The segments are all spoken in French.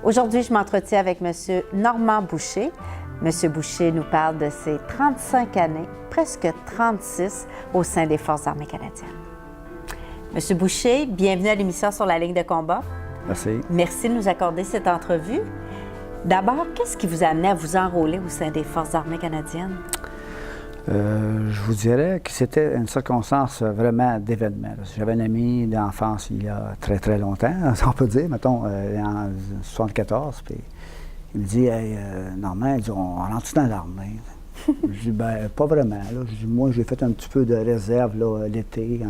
Aujourd'hui, je m'entretiens avec M. Normand Boucher. M. Boucher nous parle de ses 35 années, presque 36, au sein des Forces armées canadiennes. M. Boucher, bienvenue à l'émission Sur la ligne de combat. Merci. Merci de nous accorder cette entrevue. D'abord, qu'est-ce qui vous a amené à vous enrôler au sein des Forces armées canadiennes? Je vous dirais que c'était une circonstance vraiment d'événement. J'avais un ami d'enfance il y a très, très longtemps, on peut dire, mettons, en 74, puis il me dit « Hey, Normand, on rentre dans l'armée? » Je dis « Ben, pas vraiment. » Je dis « Moi, j'ai fait un petit peu de réserve l'été,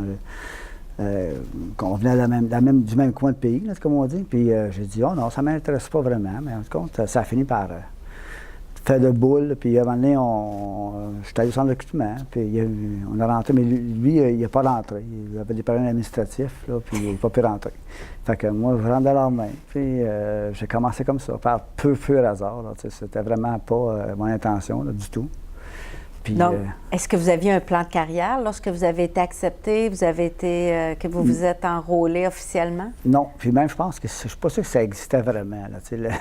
qu'on venait du même coin de pays, là, comme on dit. Puis j'ai dit « Oh non, ça ne m'intéresse pas vraiment. » Mais en tout cas, ça a fini par faire de boule. Puis à un moment donné, j'étais allé au centre recrutement. Puis on a rentré, mais lui, il n'est pas rentré. Il avait des problèmes administratifs, là, puis il n'a pas pu rentrer. Fait que moi, je rentre dans l'armée. Puis j'ai commencé comme ça, par peu hasard. C'était vraiment pas mon intention, là, du tout. Puis, donc, est-ce que vous aviez un plan de carrière lorsque vous avez été accepté, que vous vous êtes enrôlé officiellement? Non. Puis même, je pense que je ne suis pas sûr que ça existait vraiment, là,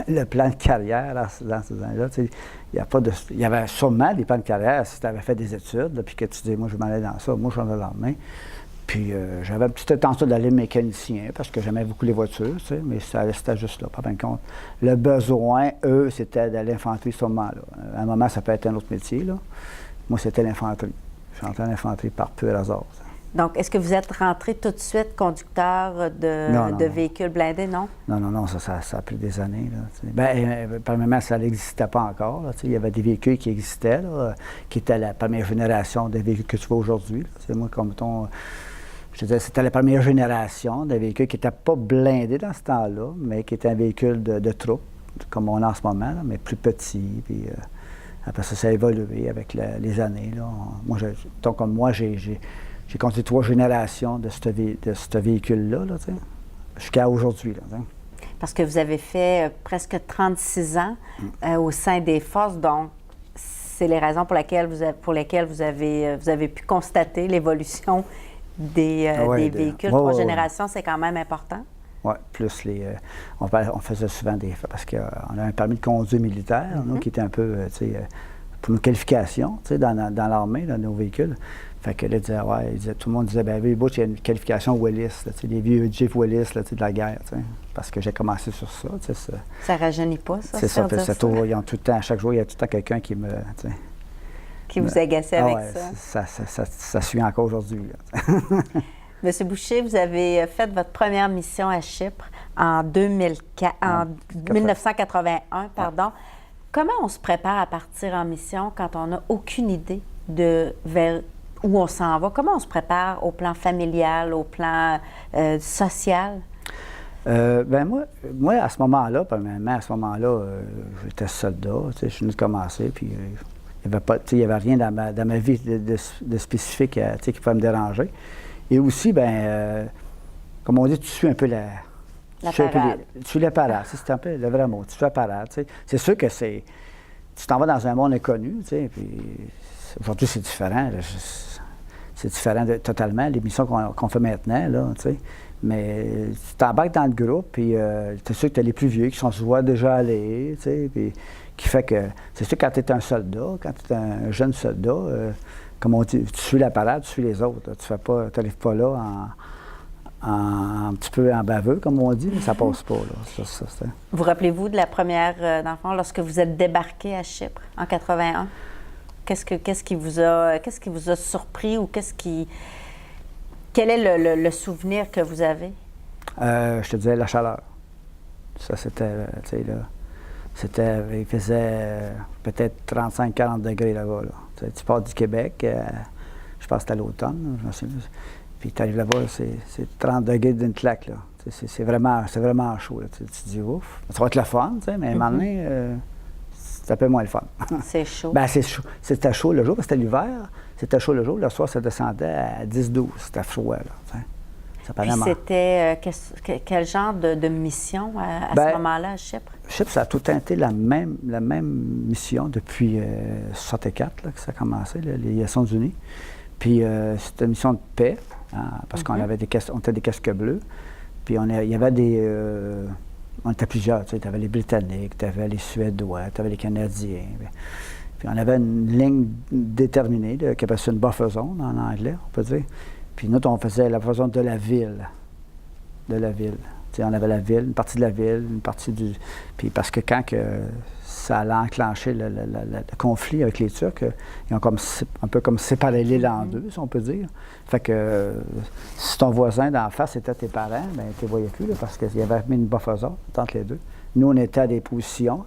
le plan de carrière dans ces années-là. Il y avait sûrement des plans de carrière si tu avais fait des études, là, puis que tu disais, moi, je m'en allais dans ça, moi, je suis dans l'armée. Puis j'avais une petite intention d'aller mécanicien parce que j'aimais beaucoup les voitures, mais c'était juste là, pas fin de compte. Le besoin, eux, c'était de l'infanterie, ce moment-là. À un moment, ça peut être un autre métier, là. Moi, c'était l'infanterie. Je suis rentré en infanterie par pur hasard. Donc, est-ce que vous êtes rentré tout de suite conducteur de véhicules blindés, non? Non, ça a pris des années. Premièrement, ça n'existait pas encore. Là, il y avait des véhicules qui existaient, là, qui étaient la première génération des véhicules que tu vois aujourd'hui. Moi, comme je disais, c'était la première génération des véhicules qui n'étaient pas blindés dans ce temps-là, mais qui étaient un véhicule de troupe, comme on a en ce moment, là, mais plus petit. Puis, après ça a évolué avec les années. Là. Moi, j'ai compté 3 générations de ce véhicule-là, là, jusqu'à aujourd'hui. Là, parce que vous avez fait presque 36 ans au sein des forces, donc c'est les raisons pour lesquelles vous avez pu constater l'évolution des véhicules. 3 générations, c'est quand même important. Oui, plus on faisait souvent parce qu'on a un permis de conduire militaire, nous, qui était un peu, pour nos qualifications, dans l'armée, dans nos véhicules. Fait que là, tout le monde disait, ben oui, il y a une qualification Willis, les vieux Jeep Willis de la guerre, parce que j'ai commencé sur ça. Ça rajeunit pas, ça? C'est ça, puis ils ont tout le temps, à chaque jour, il y a tout le temps quelqu'un qui me... Qui vous agaçait avec ça? Ça suit encore aujourd'hui. Monsieur Boucher, vous avez fait votre première mission à Chypre en 1981. Pardon. Comment on se prépare à partir en mission quand on n'a aucune idée vers où on s'en va? Comment on se prépare au plan familial, au plan social? Moi, à ce moment-là, j'étais soldat. Je suis venu de commencer, puis il n'y avait rien dans ma vie de spécifique qui pouvait me déranger. Et aussi, comme on dit, tu suis un peu la parade. Tu suis la parade, c'est un peu le vrai mot. Tu suis la parade. C'est sûr que tu t'en vas dans un monde inconnu, puis aujourd'hui, c'est différent. C'est différent totalement, les missions qu'on fait maintenant, là, mais tu t'embarques dans le groupe, puis tu es sûr que tu as les plus vieux qui sont souvent déjà allés, puis qui fait que, c'est sûr que quand tu es un soldat, quand tu es un jeune soldat, comme on dit, tu suis la parade, tu suis les autres. Tu n'arrives pas là un petit peu en baveux, comme on dit, mais ça passe pas. Là. Vous rappelez-vous de la première d'enfant lorsque vous êtes débarqué à Chypre en 81? Qu'est-ce qui vous a surpris ou quel est le souvenir que vous avez? Je te disais la chaleur. Ça, c'était, il faisait peut-être 35-40 degrés là-bas. Là. Tu pars du Québec, je pense que c'était à l'automne, je me souviens. Puis tu arrives là-bas, c'est 30 degrés d'une claque. Là. C'est vraiment chaud. Là. Tu te dis, ouf, ça va être le fun, mais à un moment donné, c'est un peu moins le fun. C'est chaud. C'est chaud. C'était chaud le jour, parce que c'était l'hiver. C'était chaud le jour. Le soir, ça descendait à 10-12. C'était froid. Là, puis c'était quel genre de mission à ce moment-là à Chypre? Chypre, ça a tout le temps été la même mission depuis 1964 que ça a commencé, les Nations unies. Puis c'était une mission de paix, parce qu'on avait on était des casques bleus. Puis il y avait on était plusieurs, tu sais, tu avais les Britanniques, tu avais les Suédois, tu avais les Canadiens. Puis on avait une ligne déterminée, là, qui appelle ça une buffer zone en anglais, on peut dire. Puis nous, on faisait la buffer zone de la ville. De la ville. Tu sais, on avait la ville, une partie de la ville, une partie du... Puis parce que quand ça allait enclencher le conflit avec les Turcs, ils ont comme un peu comme séparé l'île en deux, si on peut dire. Fait que si ton voisin d'en face était tes parents, bien, tu ne voyais plus, là, parce qu'il y avait mis une buffer zone entre les deux. Nous, on était à des positions.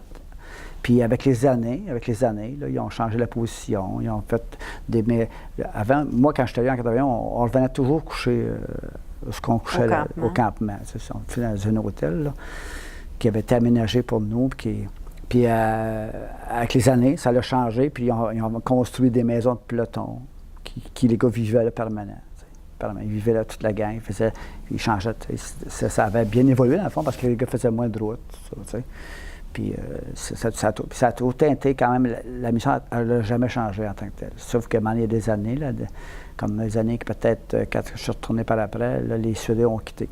Puis avec les années, là, ils ont changé la position, ils ont fait des... Mais avant, moi, quand j'étais allé en 81, on revenait toujours coucher ce qu'on couchait au campement. On était dans un hôtel là, qui avait été aménagé pour nous. Puis avec les années, ça a changé, puis ils ont construit des maisons de peloton qui les gars vivaient là permanent. Ils vivaient là toute la gang, ils changeaient. Ça avait bien évolué dans le fond parce que les gars faisaient moins de route. Ça, puis ça a tout teinté quand même. La mission n'a jamais changé en tant que telle. Sauf que il y a des années, là, comme les années que peut-être, quand je suis retourné par après, là, les Suédois ont quitté.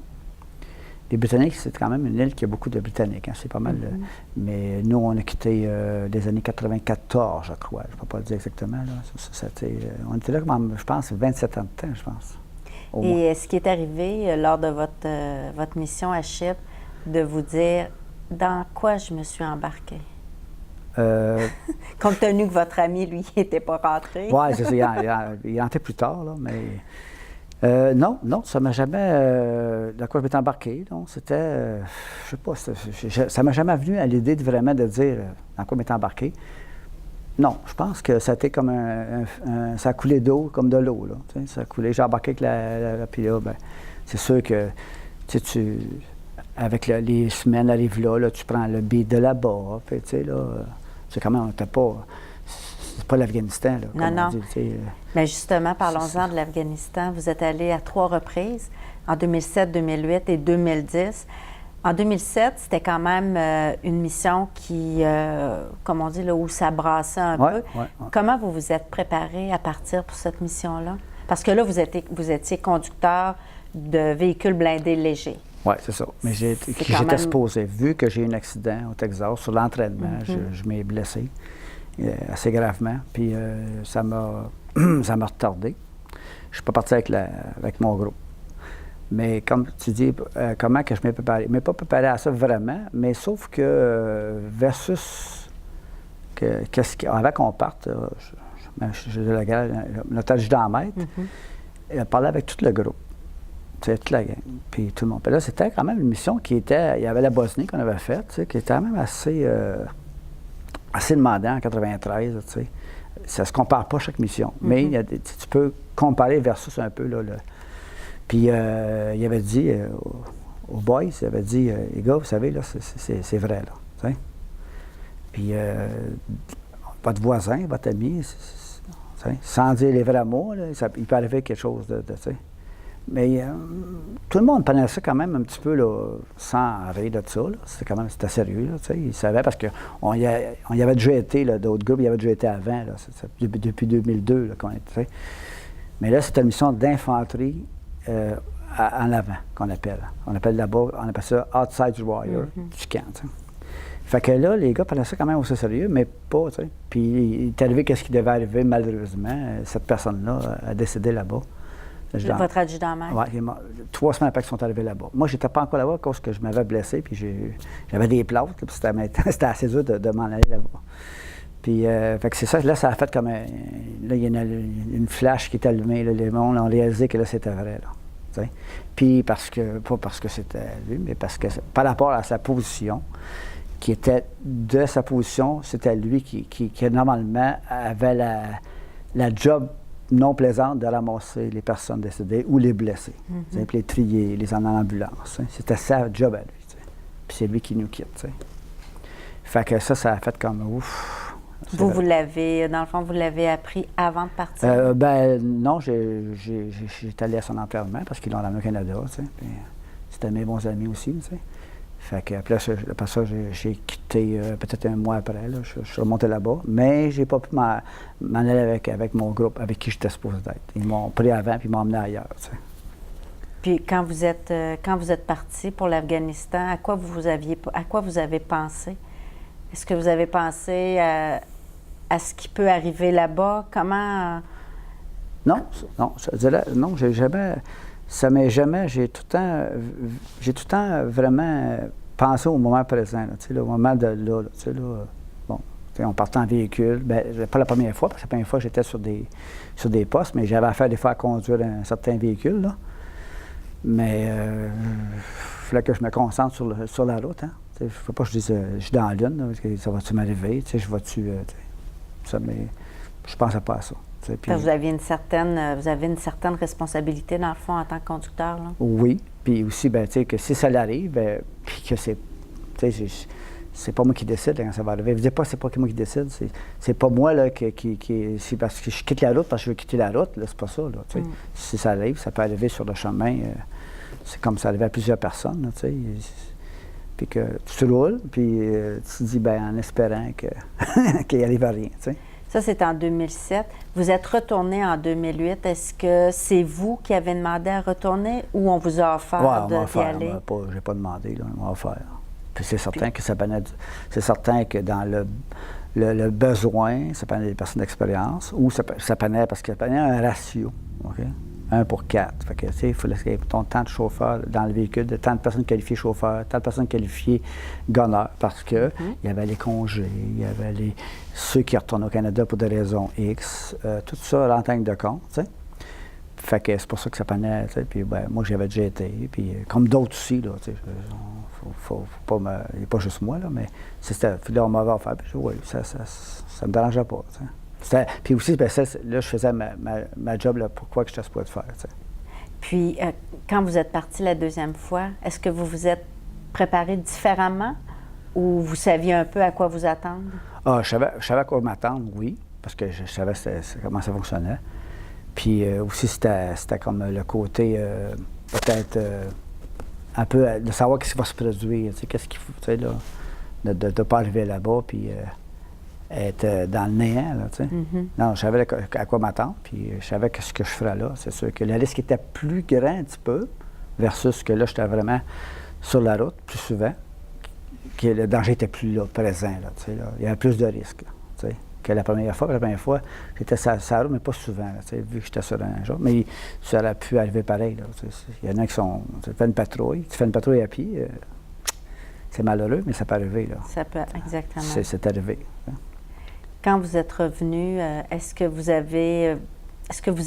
Les Britanniques, c'est quand même une île qui a beaucoup de Britanniques. Hein, c'est pas mal. Mais nous, on a quitté les années 94, je crois. Je ne peux pas le dire exactement. Là. On était là, je pense, 27 ans de temps, je pense. Et est-ce qui est arrivé lors de votre mission à Chypre de vous dire dans quoi je me suis embarquée? Compte tenu que votre ami, lui, n'était pas rentré. Oui, c'est ça. Il est rentré plus tard, là, mais... non, ça m'a jamais... dans quoi je m'étais embarqué, non? C'était... je sais pas, ça m'a jamais venu à l'idée vraiment de dire dans quoi je m'étais embarqué. Non, je pense que ça a été comme ça a coulé d'eau, comme de l'eau, là. Tu sais, ça a coulé. J'ai embarqué avec puis là, ben, c'est sûr que, avec les semaines arrivent là, tu prends le billet de là-bas, puis tu sais, là, c'est quand même, c'est pas l'Afghanistan, là. Non. On dit, mais justement, parlons-en de l'Afghanistan. Vous êtes allé à 3 reprises, en 2007, 2008 et 2010. En 2007, c'était quand même une mission qui, comme on dit, là, où ça brassait un peu. Ouais. Comment vous vous êtes préparé à partir pour cette mission-là? Parce que là, vous étiez conducteur de véhicules blindés légers. Oui, c'est ça. Mais j'étais supposé. Vu que j'ai eu un accident au Texas, sur l'entraînement, je m'ai blessé assez gravement. Puis ça m'a retardé. Je ne suis pas parti avec mon groupe. Mais comme tu dis, comment que je m'ai préparé? Je ne m'ai pas préparé à ça vraiment, mais sauf que versus avant qu'on parte, notre adjudant-maître, il parlait avec tout le groupe. C'est toute la gang, puis tout le monde. Puis là, c'était quand même une mission qui était... Il y avait la Bosnie qu'on avait faite, qui était quand même assez demandant en 93, tu sais. Ça se compare pas à chaque mission, mais tu peux comparer versus un peu, là. Puis il avait dit aux boys, il avait dit, les gars, vous savez, là, c'est vrai, là, tu sais. Puis votre voisin, votre ami, sans dire les vrais mots, là, il peut arriver quelque chose de tu sais. Mais tout le monde prenait ça quand même un petit peu là, sans rire de ça. C'était sérieux. Là, ils savaient parce qu'on y avait déjà été, là, d'autres groupes, il y avait déjà été avant, là, depuis 2002 là, qu'on était. Mais là, c'était une mission d'infanterie en avant qu'on appelle. On appelle là-bas, on appelle ça Outside Warrior du camp. T'sais. Fait que là, les gars prenaient ça quand même au sérieux, mais pas. T'sais. Puis il est arrivé qu'est-ce qui devait arriver, malheureusement. Cette personne-là a décédé là-bas. Votre adjudant-maître? Oui, 3 semaines après qu'ils sont arrivés là-bas. Moi, j'étais pas encore là-bas parce que je m'avais blessé, puis j'avais des plaques, puis c'était assez dur de m'en aller là-bas. Puis, fait que c'est ça, là, ça a fait comme là, il y a une flash qui est allumée, là, les mondes ont réalisé que là, c'était vrai, là. T'sais. Puis, pas parce que c'était lui, mais parce que par rapport à sa position, qui était de sa position, c'était lui qui normalement avait la job non plaisante de ramasser les personnes décédées ou les blessés, puis les trier, les emmener en ambulance. Hein. C'était sa job à lui. T'sais. Puis c'est lui qui nous quitte. T'sais. Fait que ça a fait comme ouf. Vous l'avez, dans le fond, vous l'avez appris avant de partir? Non, j'étais allé à son enterrement parce qu'ils l'ont ramené au Canada. Puis c'était mes bons amis aussi. T'sais. Fait que après ça, j'ai quitté peut-être un mois après. Là, je suis remonté là-bas, mais j'ai pas pu m'en aller avec mon groupe avec qui j'étais supposé d'être. Ils m'ont pris avant puis ils m'ont emmené ailleurs. T'sais. Puis quand vous êtes parti pour l'Afghanistan, à quoi vous avez pensé? Est-ce que vous avez pensé à ce qui peut arriver là-bas? Comment... Non, je dirais, non, j'ai jamais, ça m'est jamais, j'ai tout le temps vraiment pensé au moment présent, là, tu sais, là, au moment de là, tu sais, là, bon, tu sais, on partait en véhicule, bien, pas la première fois, parce que la première fois, j'étais sur des postes, mais j'avais affaire des fois à conduire un certain véhicule, là. Mais il fallait que je me concentre sur la route, hein. Il ne faut pas que je dise, je suis dans la lune, là, parce que ça va-tu m'arriver, tu sais, je vais-tu, ça, mais je pensais pas à ça. Puis, vous avez une certaine responsabilité, dans le fond, en tant que conducteur, là? Oui, puis aussi, ben, tu sais, que si ça l'arrive, ben, puis que c'est, tu sais, c'est pas moi qui décide quand ça va arriver. Je dis pas c'est pas moi qui décide, c'est pas moi, là, c'est parce que je quitte la route, parce que je veux quitter la route, là, c'est pas ça, là, tu sais. Si ça arrive, ça peut arriver sur le chemin, c'est comme ça arrivait à plusieurs personnes, là, tu sais. Puis que tu roules, puis tu te dis, ben, en espérant qu'il n'y arrive à rien, tu sais. Ça, c'est en 2007. Vous êtes retourné en 2008. Est-ce que c'est vous qui avez demandé à retourner ou on vous a offert d'y aller? Je n'ai pas demandé, là, on m'a offert. Puis c'est certain que c'est certain que dans le besoin, ça prenait des personnes d'expérience, ou ça prenait, parce que ça prenait un ratio, OK? 1 pour 4. Fait que, tu sais, il fallait qu'il y ait tant de chauffeurs dans le véhicule, tant de personnes qualifiées chauffeurs, tant de personnes qualifiées gunners, parce que il y avait les congés, il y avait ceux qui retournent au Canada pour des raisons X, tout ça en ligne de compte, tu sais. Fait que c'est pour ça que ça prenait, tu sais, puis ben, moi j'avais déjà été, puis comme d'autres aussi, là, tu sais, faut pas il n'y a pas juste moi, là, mais puis là on m'avait offert, puis oui, ça me dérangeait pas, tu sais. Puis aussi, ben, là, je faisais ma job, là, pourquoi que je t'ai pas de faire, tu sais. Puis, quand vous êtes parti la deuxième fois, est-ce que vous vous êtes préparé différemment ou vous saviez un peu à quoi vous attendre? Ah, je savais à quoi m'attendre, oui, parce que je savais comment ça fonctionnait. Puis aussi, c'était comme le côté, peut-être, un peu, de savoir ce qui va se produire, tu sais, qu'est-ce qu'il faut, tu sais, là, de ne pas arriver là-bas, puis... être dans le néant, là, tu sais. Non, je savais à quoi m'attendre, puis je savais ce que je ferais là. C'est sûr que le risque était plus grand un petit peu, versus que là, j'étais vraiment sur la route plus souvent, que le danger était plus là, présent, là, tu sais, là. Il y avait plus de risques, là, tu sais, que la première fois. La première fois, j'étais sur la route, mais pas souvent, là, tu sais, vu que j'étais sur un jour. Mais ça aurait pu arriver pareil, là, tu sais. Il y en a qui sont... Tu fais une patrouille à pied, c'est malheureux, mais ça peut arriver, là. Ça peut, exactement. C'est arrivé, hein. Quand vous êtes revenu, est-ce que vous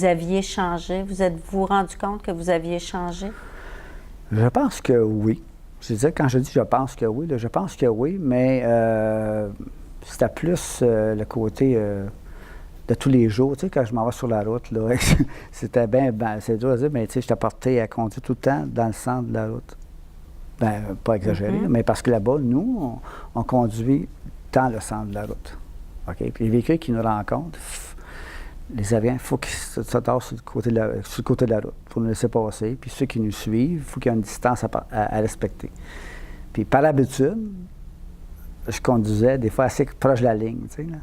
aviez changé? Vous êtes-vous rendu compte que vous aviez changé? Je pense que oui. Quand je dis je pense que oui, là, je pense que oui, mais c'était plus le côté de tous les jours. Tu sais, quand je m'en vais sur la route, là, c'était bien, c'est dur à dire, mais tu sais, j'étais porté à conduire tout le temps dans le centre de la route. Bien, pas exagéré, mais parce que là-bas, nous, on conduit dans le centre de la route. OK? Puis les véhicules qui nous rencontrent, les avions, il faut qu'ils se tassent sur le côté de la route. Il faut nous laisser passer. Puis ceux qui nous suivent, il faut qu'il y ait une distance à respecter. Puis par habitude, je conduisais des fois assez proche de la ligne, tu sais, là.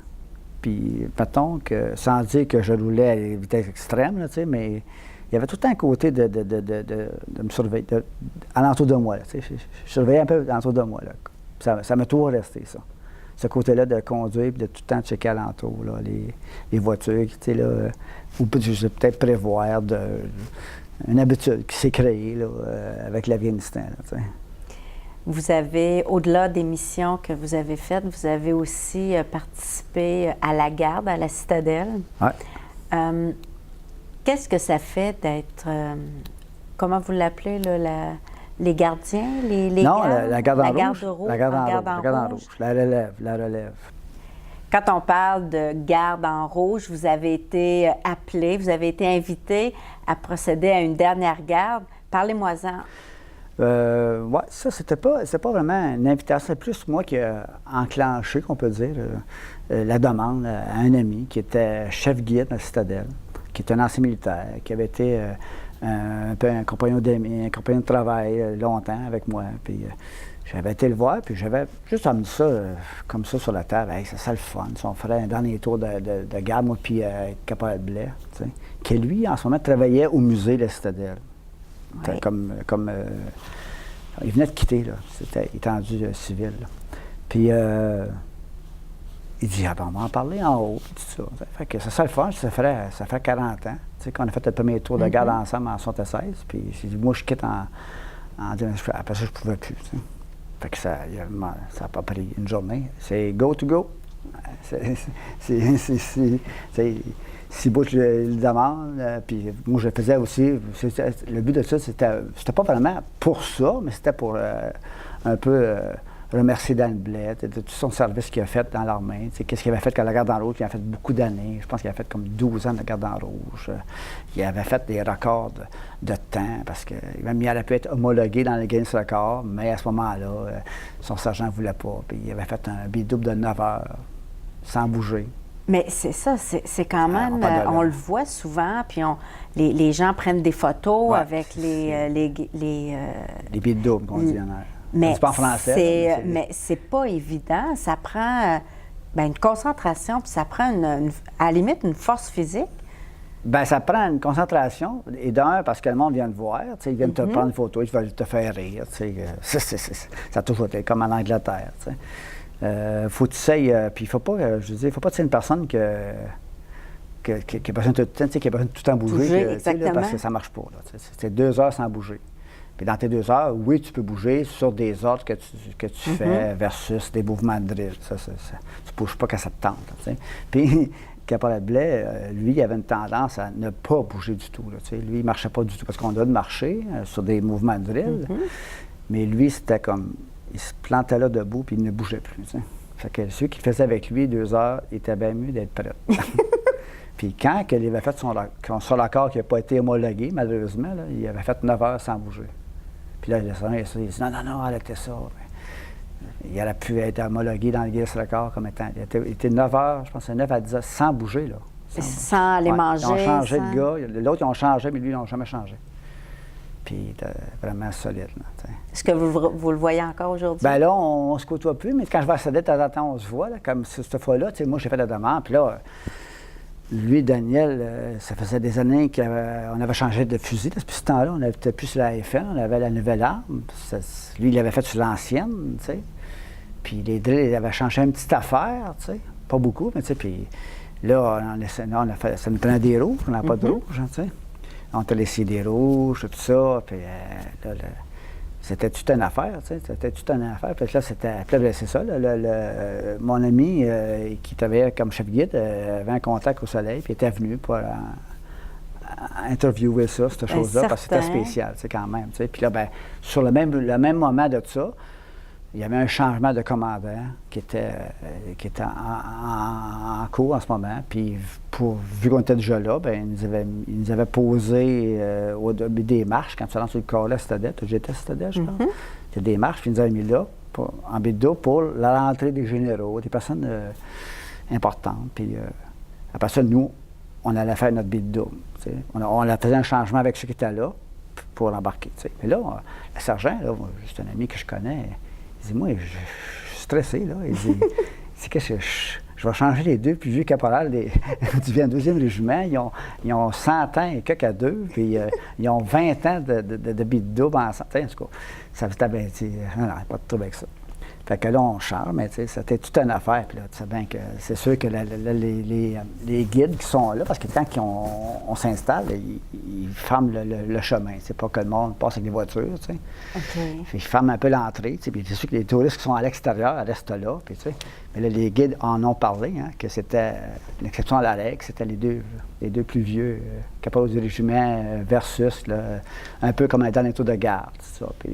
Puis mettons que, sans dire que je roulais à une vitesse extrême, là, tu sais, mais il y avait tout le temps un côté de me surveiller, alentour de moi, là, tu sais. Je surveillais un peu alentour de moi, là. Ça m'a toujours resté, ça. Ce côté-là de conduire et de tout le temps checker alentour, là, les voitures, tu sais, là, ou peut-être prévoir une habitude qui s'est créée, là, avec l'Afghanistan, là, tu sais. Vous avez, au-delà des missions que vous avez faites, vous avez aussi participé à la garde, à la citadelle. Oui. Qu'est-ce que ça fait d'être, comment vous l'appelez, là, les gardiens, les non, gardes? la garde en rouge. La garde en rouge. La relève. Quand on parle de garde en rouge, vous avez été appelé, vous avez été invité à procéder à une dernière garde. Parlez-moi-en. Oui, ça, c'était pas vraiment une invitation. C'est plus moi qui ai enclenché, qu'on peut dire, la demande à un ami qui était chef guide à la citadelle, qui est un ancien militaire, qui avait été... un peu un compagnon d'amis, un compagnon de travail longtemps avec moi. Puis j'avais été le voir, puis j'avais juste amené ça comme ça sur la table. Hey, ça serait le fun. Si on ferait un dernier tour de garde, moi, puis Caporal Blais, tu sais, qui lui, en ce moment, travaillait au musée de la Citadelle. Oui. Il venait de quitter, là. Il était rendu civil, là. Puis, il dit, ah ben, on va en parler en haut, puis tout ça. Fait que ça serait le fun, ça fait 40 ans, tu sais, qu'on a fait le premier tour de garde ensemble en 76, puis j'ai dit, moi, je quitte après ça, je ne pouvais plus, tu sais. Fait que ça n'a pas pris une journée. C'est go to go. Si beau je le demande, puis moi, je le faisais aussi. Le but de ça, c'était pas vraiment pour ça, mais c'était pour un peu remercier Dan Blais de tout son service qu'il a fait dans l'armée. Qu'est-ce qu'il avait fait quand la garde en rouge? Il a fait beaucoup d'années. Je pense qu'il a fait comme 12 ans de garde en rouge. Il avait fait des records de temps parce que même il aurait pu être homologué dans le Guinness Record, mais à ce moment-là, son sergent ne voulait pas. Puis il avait fait un bidouble de 9 heures sans bouger. Mais c'est ça, c'est quand même, on le voit souvent, puis les gens prennent des photos avec les bidoubles qu'on dit en air. Mais c'est pas en français. Mais c'est pas évident. Ça prend une concentration, puis ça prend à la limite une force physique. Bien, ça prend une concentration. Et d'un, parce que le monde vient te voir, ils viennent te prendre une photo, ils veulent te faire rire. Ça a toujours été comme en Angleterre. Faut que tu sais, puis il faut pas, il faut pas que tu une personne qui a besoin de tout le temps bouger. Exactement. Parce que ça marche pas. C'est 2 heures sans bouger. Puis dans tes 2 heures, oui, tu peux bouger sur des ordres que tu fais versus des mouvements de drill. Tu ne bouges pas quand ça te tente. Puis, Caporal Blais, lui, il avait une tendance à ne pas bouger du tout. Lui, il ne marchait pas du tout parce qu'on doit marcher sur des mouvements de drill. Mais lui, c'était comme, il se plantait là debout puis il ne bougeait plus. Fait que ceux qui le faisaient avec lui 2 heures, il était bien mieux d'être prêt. Puis quand il avait fait son record qui n'a pas été homologué, malheureusement, là, il avait fait 9 heures sans bouger. Puis là, il dit non, arrêtez ça. Il aurait pu être homologué dans le Guinness Record comme étant. Il était 9 heures, je pense, 9 à 10 heures, sans bouger, là. Sans aller manger. Ils ont changé de gars. L'autre, ils ont changé, mais lui, ils n'ont jamais changé. Puis il était vraiment solide, là. Est-ce que vous le voyez encore aujourd'hui? Bien là, on ne se côtoie plus, mais quand je vais à Sadet, de temps en temps, on se voit, là, comme cette fois-là. Moi, j'ai fait la demande, puis là. Lui, Daniel, ça faisait des années qu'on avait changé de fusil. Depuis ce temps-là, on n'était plus sur la FN, on avait la nouvelle arme. Lui, il l'avait fait sur l'ancienne, tu sais. Puis les drills, il avait changé une petite affaire, tu sais. Pas beaucoup, mais tu sais. Puis là, on a fait, ça nous prenait des rouges, on n'a pas de rouges, tu sais. On t'a laissé des rouges, tout ça. Puis là, c'était toute une affaire, tu sais. C'était toute une affaire. Puis là, c'est ça. Là, mon ami qui travaillait comme chef guide avait un contact au Soleil, puis était venu pour interviewer ça, cette chose-là, parce que c'était spécial, tu sais, quand même. Tu sais. Puis là, bien, sur le même moment de ça, il y avait un changement de commandant qui était en cours en ce moment. Puis, vu qu'on était déjà là, bien, ils nous avaient posé des marches quand tu rentres sur le corps là, Stadet. J'étais à Stadet, je pense. Il y a des marches, puis ils nous avaient mis là, en bidou, pour la rentrée des généraux, des personnes importantes. Puis, après ça, nous, on allait faire notre bidou. On a fait un changement avec ceux qui étaient là pour embarquer. T'sais. Mais là, le sergent, là, c'est un ami que je connais. Il dit, moi, je suis stressé, là. Il dit, qu'est-ce que je vais changer les deux plus vieux caporales du 22e régiment. Ils ont 100 ans et quelques à deux, puis ils ont 20 ans de bidou ensemble. En tout cas, ça t'avait dit, non, pas de trouble avec ça. Fait que là, on change, mais tu sais, c'était toute une affaire. Puis là, tu sais bien que c'est sûr que les guides qui sont là, parce que quand on s'installe, ils ferment le chemin. C'est pas que le monde passe avec des voitures, tu sais. Okay. Ils ferment un peu l'entrée, tu sais. Puis c'est sûr que les touristes qui sont à l'extérieur restent là, puis tu sais. Mais là, les guides en ont parlé, hein, que c'était l'exception à la règle, c'était les deux plus vieux caporaux du régiment versus, là, un peu comme un dernier tour de garde, ça. Puis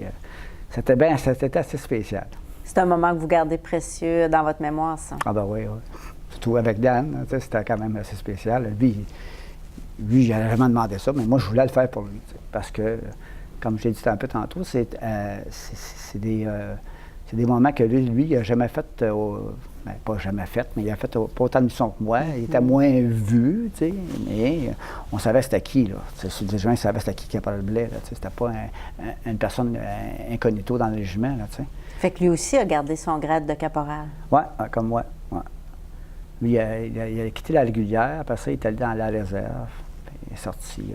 c'était assez spécial. C'est un moment que vous gardez précieux dans votre mémoire, ça. Ah ben oui. Surtout avec Dan, c'était quand même assez spécial. Lui, il n'avait jamais demandé ça, mais moi, je voulais le faire pour lui. Parce que, comme je l'ai dit un peu tantôt, c'est des moments que lui il n'a jamais fait, pas jamais fait, mais il a fait pas autant de missions que moi. Il était moins vu, tu sais, mais on savait c'était qui, là. Les gens savaient c'était qui Caporal Blais, là, tu sais. C'était pas une personne incognito dans le régiment, là, tu sais. Fait que lui aussi a gardé son grade de caporal. Oui, comme moi. Ouais. Lui, il a quitté la régulière, après ça, il est allé dans la réserve. Il est sorti.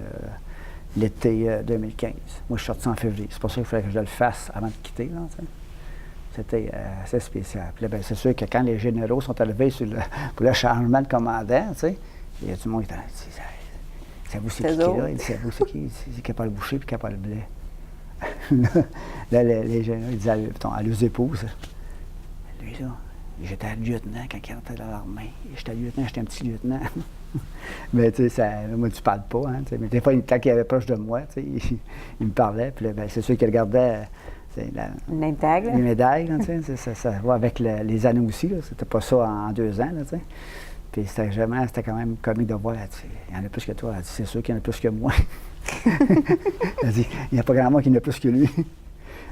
l'été 2015. Moi, je suis sorti en février. C'est pour ça qu'il fallait que je le fasse avant de quitter. Là, c'était assez spécial. Puis là, c'est sûr que quand les généraux sont arrivés pour le changement de commandant, il y a du monde qui dit « C'est vous, c'est qui là? » Il dit « C'est vous, c'est qui? C'est qui n'a pas le boucher puis qui n'a pas le blé. » Là, les généraux, ils disaient à leurs épouses, « Lui, là, j'étais lieutenant quand il rentrait dans l'armée. J'étais lieutenant, j'étais un petit lieutenant. » Mais tu sais, moi, tu parles pas. Hein, mais des fois, tant qu'il avait proche de moi, il me parlait. Puis là, c'est sûr qu'il regardait les médailles. Là, ça va avec les années aussi. C'était pas ça en 2 ans. Là, puis c'était quand même comique de voir. Il y en a plus que toi. Elle dit, c'est sûr qu'il y en a plus que moi. Elle dit, il n'y a pas grand monde qui en a plus que lui.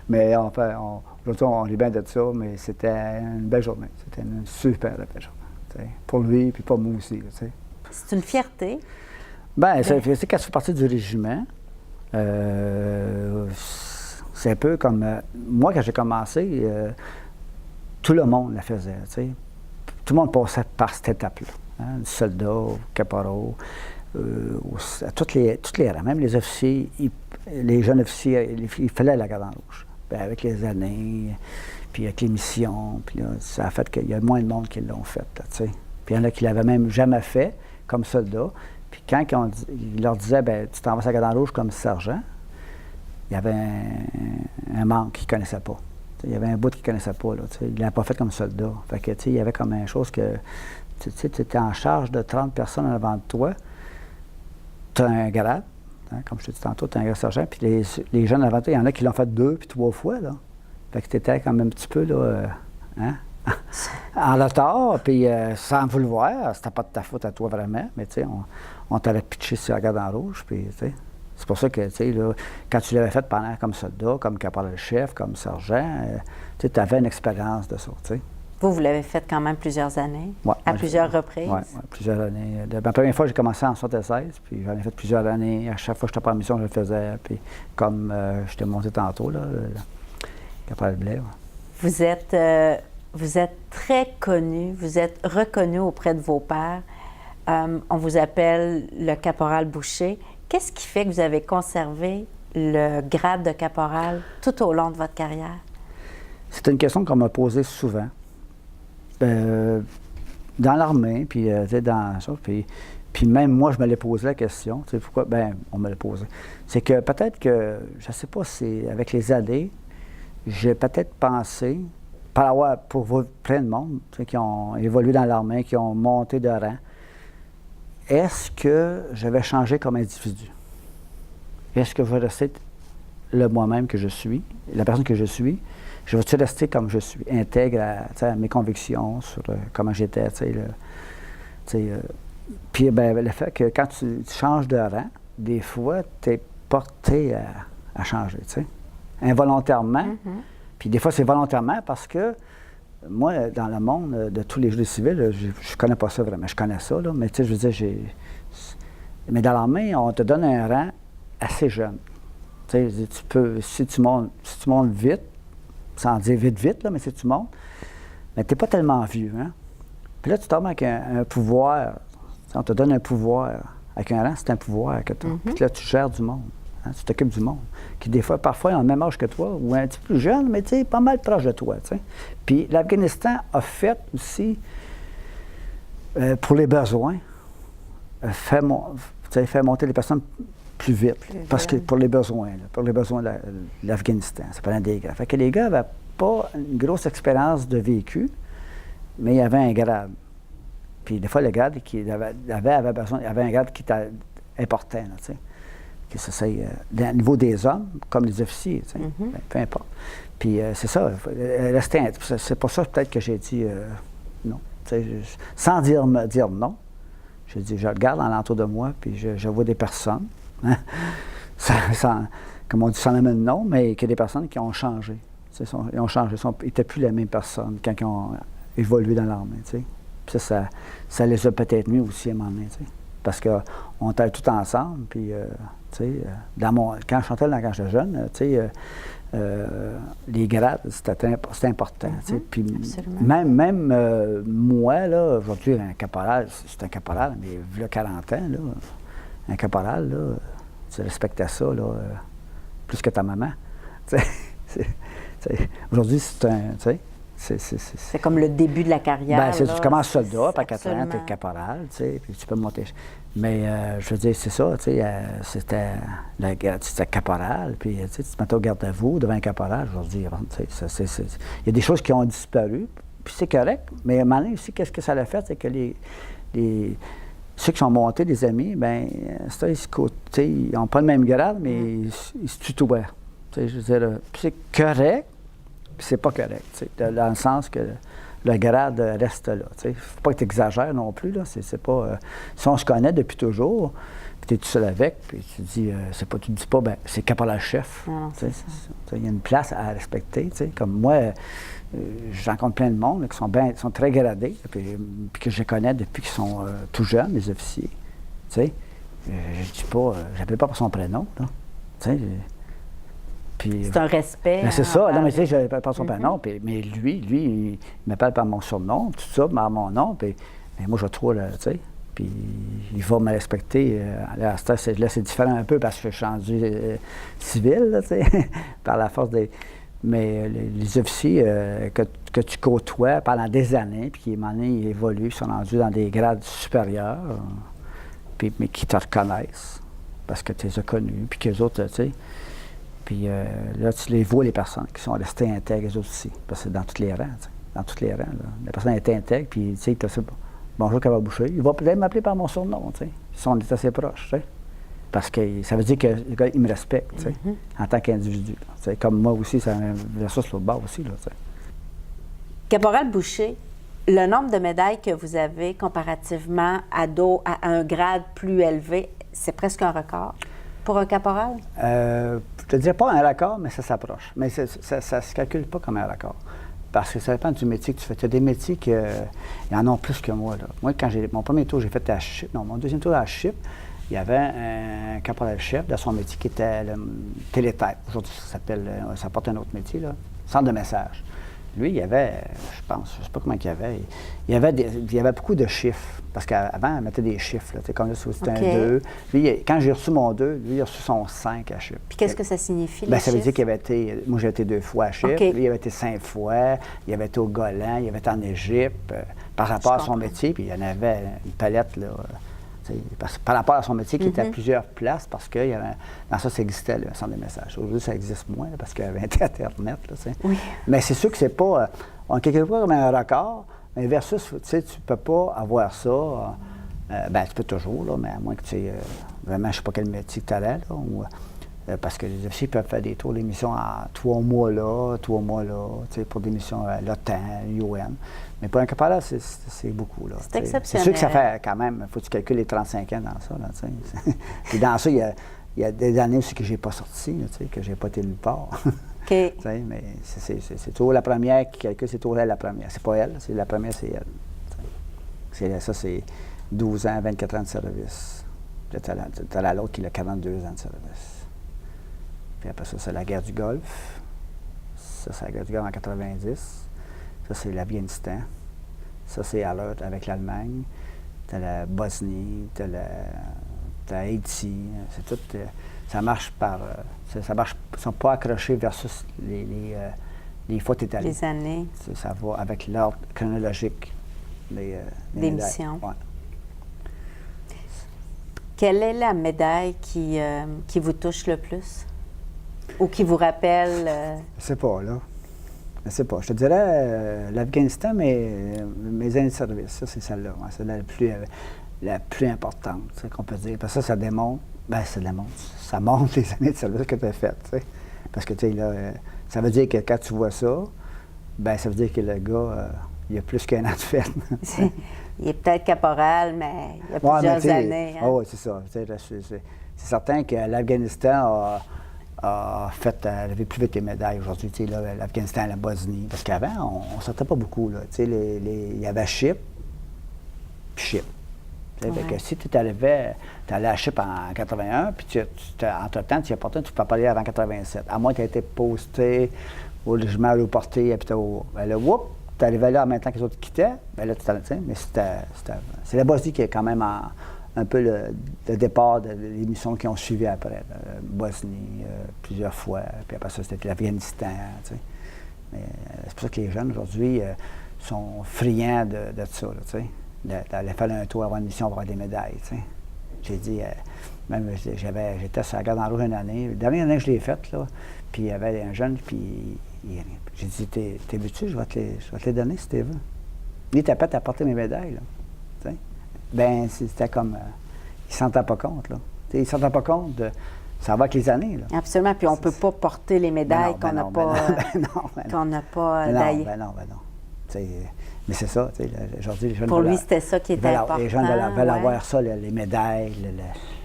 Mais aujourd'hui, on est bien de ça, mais c'était une belle journée. C'était une super belle journée. Pour lui, puis pour moi aussi. Là, c'est une fierté. Bien, c'est quand tu fais partie du régiment, c'est un peu comme... moi, quand j'ai commencé, tout le monde la faisait, tu sais. Tout le monde passait par cette étape-là. Hein, du soldat, au caporal, à toutes les rangs. Même les officiers, les jeunes officiers, il fallait la garde en rouge. Bien, avec les années, puis avec les missions, puis là, ça a fait qu'il y a moins de monde qui l'ont fait, tu sais. Puis il y en a qui ne l'avaient même jamais fait comme soldat. Puis quand il leur disait, bien, tu t'en vas à la garde rouge comme sergent, il y avait un manque qu'il ne connaissait pas. T'sais, il y avait un bout qu'il ne connaissait pas. Là, il ne l'a pas fait comme soldat. Fait que, il y avait comme une chose que tu étais en charge de 30 personnes en avant de toi. Tu as un grade, hein, comme je te dis tantôt, tu as un grade sergent. Puis les jeunes en avant de toi, il y en a qui l'ont fait 2 puis 3 fois. Là. Fait que tu étais quand même un petit peu là, en retard, puis sans vouloir, c'était pas de ta faute à toi vraiment, mais tu sais, on t'avait pitché sur la garde en rouge, puis tu sais, c'est pour ça que, tu sais, là, quand tu l'avais fait pendant comme soldat, comme caporal-chef, comme sergent, tu avais une expérience de ça, tu sais. Vous l'avez fait quand même plusieurs années, à plusieurs reprises. Oui, plusieurs années. La première fois, j'ai commencé en 76, puis j'en ai fait plusieurs années. À chaque fois que j'étais pas en mission, je le faisais, puis comme je t'ai montré tantôt, là, le caporal-blé. Ouais. Vous êtes très connu, vous êtes reconnu auprès de vos pairs. On vous appelle le caporal Boucher. Qu'est-ce qui fait que vous avez conservé le grade de caporal tout au long de votre carrière? C'est une question qu'on m'a posée souvent. Dans l'armée, puis dans ça, puis même moi, je me l'ai posé la question. Tu sais pourquoi? Bien, on me l'a posé. C'est que peut-être que, je ne sais pas si avec les années, j'ai peut-être pensé, pour plein de monde qui ont évolué dans l'armée, qui ont monté de rang, est-ce que je vais changer comme individu? Est-ce que je vais rester le moi-même que je suis, la personne que je suis? Je vais-tu rester comme je suis, intègre à mes convictions sur comment j'étais, puis le fait que quand tu changes de rang, des fois, tu es porté à changer, tu sais, involontairement. Mm-hmm. Puis des fois, c'est volontairement parce que moi, dans le monde de tous les jeux civils, je ne connais pas ça vraiment. Je connais ça, là, mais tu sais, je veux dire, mais dans l'armée, on te donne un rang assez jeune. Tu sais, tu peux, si tu montes vite, sans dire vite, là, mais si tu montes, mais tu n'es pas tellement vieux, hein? Puis là, tu tombes avec un pouvoir. On te donne un pouvoir. Avec un rang, c'est un pouvoir que tu as. Puis là, tu gères du monde. Hein, tu t'occupes du monde, qui des fois, parfois, ont le même âge que toi, ou un petit peu plus jeune, mais tu sais, pas mal proche de toi, tu sais. Puis l'Afghanistan a fait aussi, pour les besoins, fait monter les personnes plus vite, parce que pour les besoins de l'Afghanistan, ça prenait des gars. Fait que les gars n'avaient pas une grosse expérience de vécu, mais il y avait un grade. Puis des fois, le grade avait un grade qui était important, là, tu sais. Que ça soit au niveau des hommes, comme les officiers, tu sais, peu importe. Puis c'est ça, c'est pour ça peut-être que j'ai dit non. Sans dire non, j'ai dit, je regarde alentour de moi, puis je vois des personnes, hein, comme on dit, sans le même nom, mais qu'il y a des personnes qui ont changé. Ils ont changé, ils n'étaient plus les mêmes personnes quand ils ont évolué dans l'armée, tu sais. Puis ça les a peut-être mis aussi à un moment donné, tu sais. Parce qu'on était tout ensemble, puis, tu sais, quand je chantais quand j'étais jeune, tu sais, les grades, c'était important, tu sais. Puis même moi, là, aujourd'hui, un caporal, c'est un caporal, mais il y a 40 ans, là, un caporal, là, tu respectais ça, là, plus que ta maman. Aujourd'hui, c'est un... C'est comme le début de la carrière. Ben, tu commences soldat, puis à 4 ans, absolument. tu es caporal, puis tu peux monter. Mais je veux dire, c'est ça, c'était caporal, puis tu te mettais au garde-à-vous devant un caporal, aujourd'hui. Il y a des choses qui ont disparu, puis c'est correct, mais à un moment donné aussi, qu'est-ce que ça a fait, c'est que ceux qui sont montés, les amis, bien, ils n'ont pas le même grade, mais ils se tutoient. Je veux dire, c'est correct, puis c'est pas correct, dans le sens que le grade reste là. Il ne faut pas que tu exagères non plus. Là. C'est pas, si on se connaît depuis toujours, puis tu es tout seul avec, puis tu dis, tu ne dis pas, ben c'est caporal-chef. Il y a une place à respecter. Comme moi, je rencontre plein de monde là, qui sont très gradés, puis que je connais depuis qu'ils sont tout jeunes, les officiers. Je dis pas, j'appelle pas par son prénom. Là. C'est un respect. Ben c'est ça. Non, mais tu sais, je n'appelle pas son prénom. Mais lui, il m'appelle par mon surnom, tout ça, par mon nom. Puis moi, je trouve, tu sais. Puis il va me respecter. Là, c'est différent un peu parce que je suis rendu civil, là, tu sais, par la force des. Mais les officiers que tu côtoies pendant des années, puis qui, à un moment donné, ils évoluent, ils sont rendus dans des grades supérieurs, mais qui te reconnaissent parce que tu les as connus, puis qu'eux autres, tu sais. Puis là, tu les vois, les personnes qui sont restées intègres, eux autres aussi. Parce que c'est dans tous les rangs, tu sais. Dans tous les rangs, là. La personne est intègre, puis tu sais, tu sais, bonjour, Cabal Boucher. Il va peut-être m'appeler par mon surnom, tu sais. On est assez proches, tu sais. Parce que ça veut dire que le gars, il me respecte, tu sais, en tant qu'individu. Tu sais, comme moi aussi, ça sur l'autre bord aussi, là, tu sais. Caporal Boucher, le nombre de médailles que vous avez comparativement à un grade plus élevé, c'est presque un record pour un caporal? Je te dirais pas un record, mais ça s'approche. Mais ça ne se calcule pas comme un record. Parce que ça dépend du métier que tu fais. Tu as des métiers qui en ont plus que moi. Là. Moi, quand mon premier tour, j'ai fait à Chypre. Non, mon deuxième tour à Chypre, il y avait un caporal-chef de son métier qui était le télétête. Aujourd'hui, ça porte un autre métier, là, centre de message. Lui, il y avait, je pense, je ne sais pas comment il y avait. Il y avait beaucoup de chiffres. Parce qu'avant, il mettait des chiffres. Là, comme là, c'était un 2. Lui, quand j'ai reçu mon 2, lui, il a reçu son 5 à Chypre. Puis qu'est-ce que ça signifie, les ça veut dire qu'il avait été. Moi, j'ai été 2 fois à Chypre. Okay. Lui, il avait été 5 fois. Il avait été au Golan. Il avait été en Égypte. Par rapport à son métier, puis il y en avait une palette, là. Par rapport à son métier, qui était à plusieurs places, parce que dans ça existait, le centre de messages. Aujourd'hui, ça existe moins, là, parce qu'il y avait Internet. Là, oui. Mais c'est sûr que c'est pas... on a quelque part comme un record, mais versus, tu sais, tu peux pas avoir ça... ben, tu peux toujours, là, mais à moins que tu aies... vraiment, je sais pas quel métier que tu allais, là, parce que les officiers peuvent faire des tours d'émissions à 3 mois là, tu sais, pour des missions à l'OTAN, l'UN. Mais pour un caporal, c'est beaucoup, là. C'est exceptionnel. C'est sûr que ça fait quand même, il faut que tu calcules les 35 ans dans ça, là, tu sais. Puis dans ça, il y a des années aussi que j'ai pas sorti, là, tu sais, que j'ai pas été nulle part. OK. Mais c'est toujours la première qui calcule, c'est toujours elle la première. C'est pas elle, c'est la première, c'est elle. Ça, c'est 12 ans, 24 ans de service. T'as l'autre qui a 42 ans de service. Puis après ça, c'est la guerre du Golfe. Ça, c'est la guerre du Golfe en 90. Ça, c'est l'Afghanistan. Ça, c'est Alert avec l'Allemagne. T'as la Bosnie, t'as Haïti. C'est tout... ça marche par... ça marche... Ils sont pas accrochés versus les fautes étalées. Les années. Ça va avec l'ordre chronologique des missions. Ouais. Quelle est la médaille qui vous touche le plus? Ou qui vous rappelle... Je sais pas, là. Je sais pas. Je te dirais l'Afghanistan, mais mes années de service. Ça, c'est celle-là. Ouais, c'est la plus importante, qu'on peut dire. Parce que ça démontre... Bien, ça montre les années de service que tu as faites, tu sais. Parce que, tu sais, là, ça veut dire que quand tu vois ça, bien, ça veut dire que le gars, il a plus qu'un an de fait. Il est peut-être caporal, mais il y a plusieurs années. Hein? Oui, c'est ça. C'est certain que l'Afghanistan avait plus vite les médailles aujourd'hui. L'Afghanistan, la Bosnie. Parce qu'avant, on ne sortait pas beaucoup. Il y avait Chypre, puis Chypre. Ouais. Que si tu allais à Chypre en 81, puis entre-temps, tu y apportais, tu peux pas aller avant 87. À moins que tu aies été posté au logement aéroporté, puis là, tu arrivais là en même temps que les autres quittaient, bien là, tu t'allais, mais c'est la Bosnie qui est quand même un peu le départ de l'émission qui ont suivi après. Bosnie, plusieurs fois, puis après ça, c'était l'Afghanistan. Tu sais. Mais c'est pour ça que les jeunes, aujourd'hui, sont friands de ça, là, tu sais. D'aller faire un tour avant une mission pour avoir des médailles, tu sais. J'ai dit, même j'étais sur la garde en rouge une année. La dernière année que je l'ai faite, là, puis il y avait un jeune, puis j'ai dit, t'es veux-tu, je vais te les donner si t'es veux. Lui, il était prêt à porter mes médailles, là. Tu sais. Ben, c'était comme, il ne s'en rendait pas compte, là. Tu sais, il ne s'en rendait pas compte de, ça va avec les années, là. Absolument, puis on ne peut pas porter les médailles qu'on n'a pas d'ailleurs. Ben non. Tu sais, mais c'est ça, tu sais, aujourd'hui, les jeunes... Pour lui, c'était ça qui était important. Les jeunes veulent avoir ça, les médailles,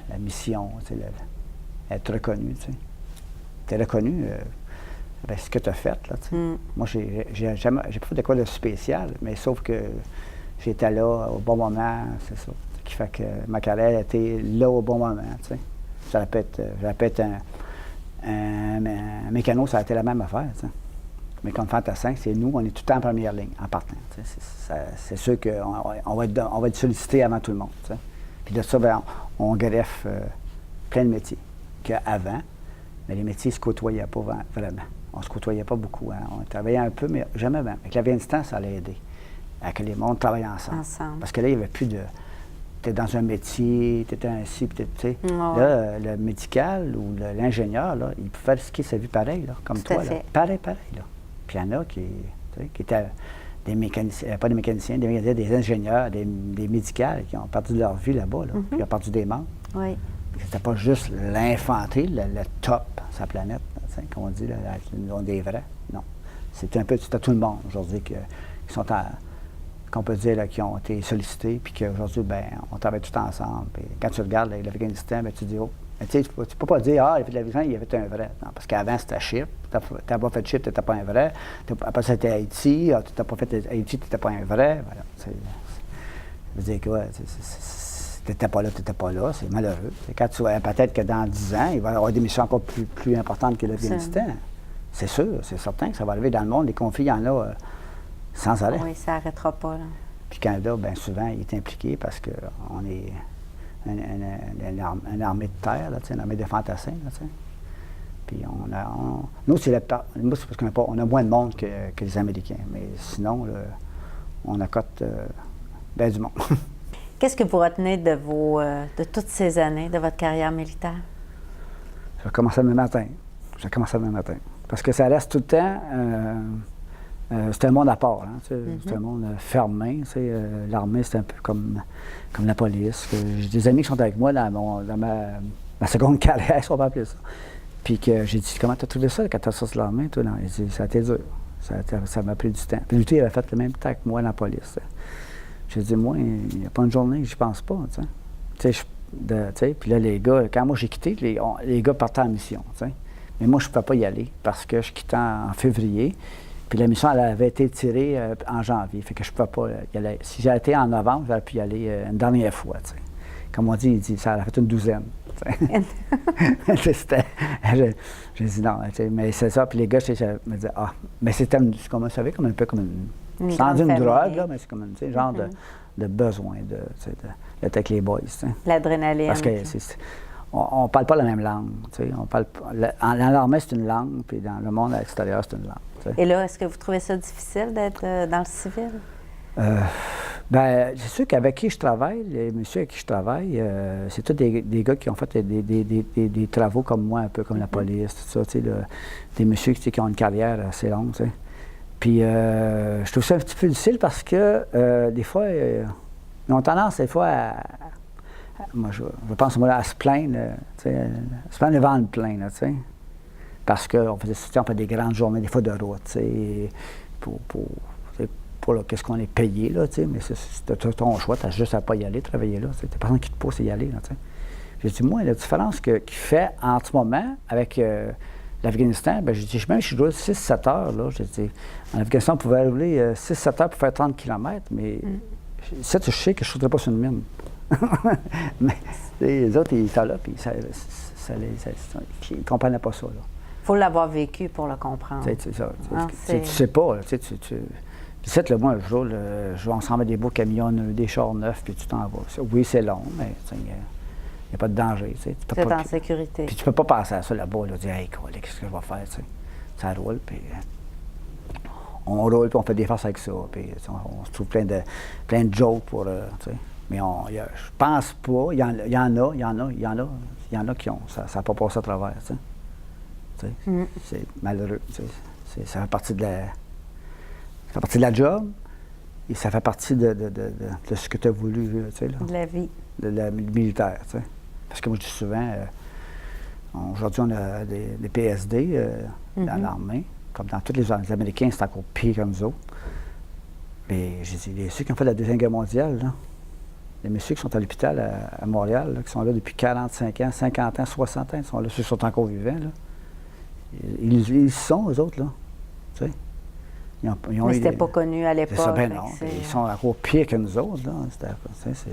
la mission, tu sais, être reconnu, tu sais. T'es reconnu avec ce que tu as fait, là, tu sais. Moi, j'ai pas fait de quoi de spécial, mais sauf que j'étais là au bon moment, c'est ça. Qui fait que ma carrière était là au bon moment, tu sais. J'aurais pu être un mécano, ça a été la même affaire, tu sais. Mais comme Fantassin, c'est nous, on est tout le temps en première ligne, en partant. C'est sûr qu'on va être sollicité avant tout le monde. T'sais. Puis de ça, bien, on greffe plein de métiers qu'avant, mais les métiers ne se côtoyaient pas vraiment. On ne se côtoyait pas beaucoup. Hein. On travaillait un peu, mais jamais bien. Avec l'Afghanistan, ça allait aider à que les mondes travaillent ensemble. Parce que là, il n'y avait plus de... Tu es dans un métier, tu étais ainsi, puis tu sais. Là, le médical ou l'ingénieur, là, il pouvait risquer sa vie pareil, là, comme tout toi. Là. Pareil, là. Puis il y en a qui étaient des mécaniciens, pas des mécaniciens, des ingénieurs, des médicales qui ont perdu leur vie là-bas, là, puis qui ont perdu des membres. Oui. C'était pas juste l'infanterie, le top sur la planète, comme on dit, des vrais. Non. C'était tout le monde aujourd'hui qui sont qu'on peut dire là, qui ont été sollicités, puis qu'aujourd'hui, bien, on travaille tout ensemble. Puis quand tu regardes l'Afghanistan, bien, tu dis, oh, mais tu peux pas dire, ah, l'Afghanistan, il y avait un vrai. Non, parce qu'avant, c'était Chypre. Tu n'as pas fait Chypre, tu n'étais pas un vrai. Après, c'était Haïti. Tu n'as pas fait Haïti, tu n'étais pas un vrai. Voilà. Ça veut dire que, ouais, tu n'étais pas là, tu n'étais pas là. C'est malheureux. Quand tu vois, peut-être que dans 10 ans, il va y avoir des missions encore plus importantes que l'Afghanistan. C'est sûr, c'est certain que ça va arriver dans le monde. Les conflits, il y en a sans arrêt. Oui, ça n'arrêtera pas. Là. Puis le Canada, bien souvent, il est impliqué parce qu'on est une armée de terre, là, une armée de fantassins. Là, puis nous, c'est parce qu'on a moins de monde que les Américains. Mais sinon, là, on accote bien du monde. Qu'est-ce que vous retenez de toutes ces années, de votre carrière militaire? Ça a commencé demain matin. Parce que ça reste tout le temps... c'est un monde à part, hein, c'est un monde fermé. L'armée, c'est un peu comme la police. J'ai des amis qui sont avec moi dans ma seconde carrière, si on peut appeler ça. Puis que j'ai dit, comment tu as trouvé ça quand tu as sorti de l'armée? Toi? Non, il dit, ça a été dur. Ça m'a pris du temps. Puis lui, il avait fait le même temps que moi dans la police. J'ai dit, moi, il n'y a pas une journée que j'y pense pas. Puis là, les gars, quand moi j'ai quitté, les gars partaient en mission. T'sais. Mais moi, je ne pouvais pas y aller parce que je quittais en février. Puis la mission, elle avait été tirée en janvier. Fait que je ne pouvais pas y aller. Si j'avais été en novembre, j'aurais pu y aller une dernière fois. T'sais. Comme on dit, ça a fait une douzaine. J'ai dit non, mais c'est ça. Puis les gars, je me disais, mais c'était comme un peu comme une sans une drogue, là, mais c'est comme un genre de besoin d'être avec les boys. L'adrénaline. Parce que on ne parle pas la même langue. Dans l'armée, c'est une langue, puis dans le monde à l'extérieur, c'est une langue. T'sais. Et là, est-ce que vous trouvez ça difficile d'être dans le civil? Bien, c'est sûr qu'avec qui je travaille, les messieurs avec qui je travaille, c'est tous des gars qui ont fait des travaux comme moi, un peu comme la police, tout ça, des messieurs qui ont une carrière assez longue, tu sais. Puis, je trouve ça un petit peu difficile parce que, des fois, ils ont tendance, des fois, moi, je pense, moi, à se plaindre, tu sais, se plaindre le ventre plein, tu sais. Parce qu'on fait des grandes journées, des fois, de route, tu sais, pour qu'est-ce qu'on est payé, là, tu sais, mais c'est ton choix, tu as juste à pas y aller, travailler là, tu sais, personne qui te pousse à y aller, là, tu sais. J'ai dit, moi, la différence qu'il fait en ce moment avec l'Afghanistan, bien, j'ai dit, même si je dois 6-7 heures, là, j'ai dit, en Afghanistan, on pouvait rouler 6-7 heures pour faire 30 km, mais ça, je sais que je ne sauterais pas sur une mine. Mais les autres, ils étaient là, puis ils ne comprenaient pas ça, là. Il faut l'avoir vécu pour le comprendre. C'est ça. Tu sais pas, là, tu C'est là, moi, je vais ensemble des beaux camions, des chars neufs, puis tu t'en vas. Oui, c'est long, mais il n'y a pas de danger. Tu peux pas, en sécurité. Puis tu peux pas passer à ça là-bas, là, dire, hey, qu'est-ce que je vais faire? Tu sais? Ça roule, puis on roule, puis on fait des farces avec ça. Puis on se trouve plein de jokes pour. Tu sais. Mais je pense pas, il y en a qui ont. Ça n'a pas passé à travers. Tu sais. C'est malheureux. Tu sais. Ça fait partie de la job et ça fait partie de ce que tu as voulu. Tu sais, là. De la vie. De la militaire. Tu sais. Parce que moi, je dis souvent, aujourd'hui, on a des PSD dans l'armée. Comme dans tous les Américains, c'est encore pire que nous autres. Mais j'ai dit, ceux qui ont fait la Deuxième Guerre mondiale, là, les messieurs qui sont à l'hôpital à Montréal, là, qui sont là depuis 45 ans, 50 ans, 60 ans, ils sont là, ceux qui sont encore vivants, là. Ils sont, eux autres, là. Tu sais. Mais c'était pas connu à l'époque. C'est ça, ben non. Ils sont encore pires que nous autres, là.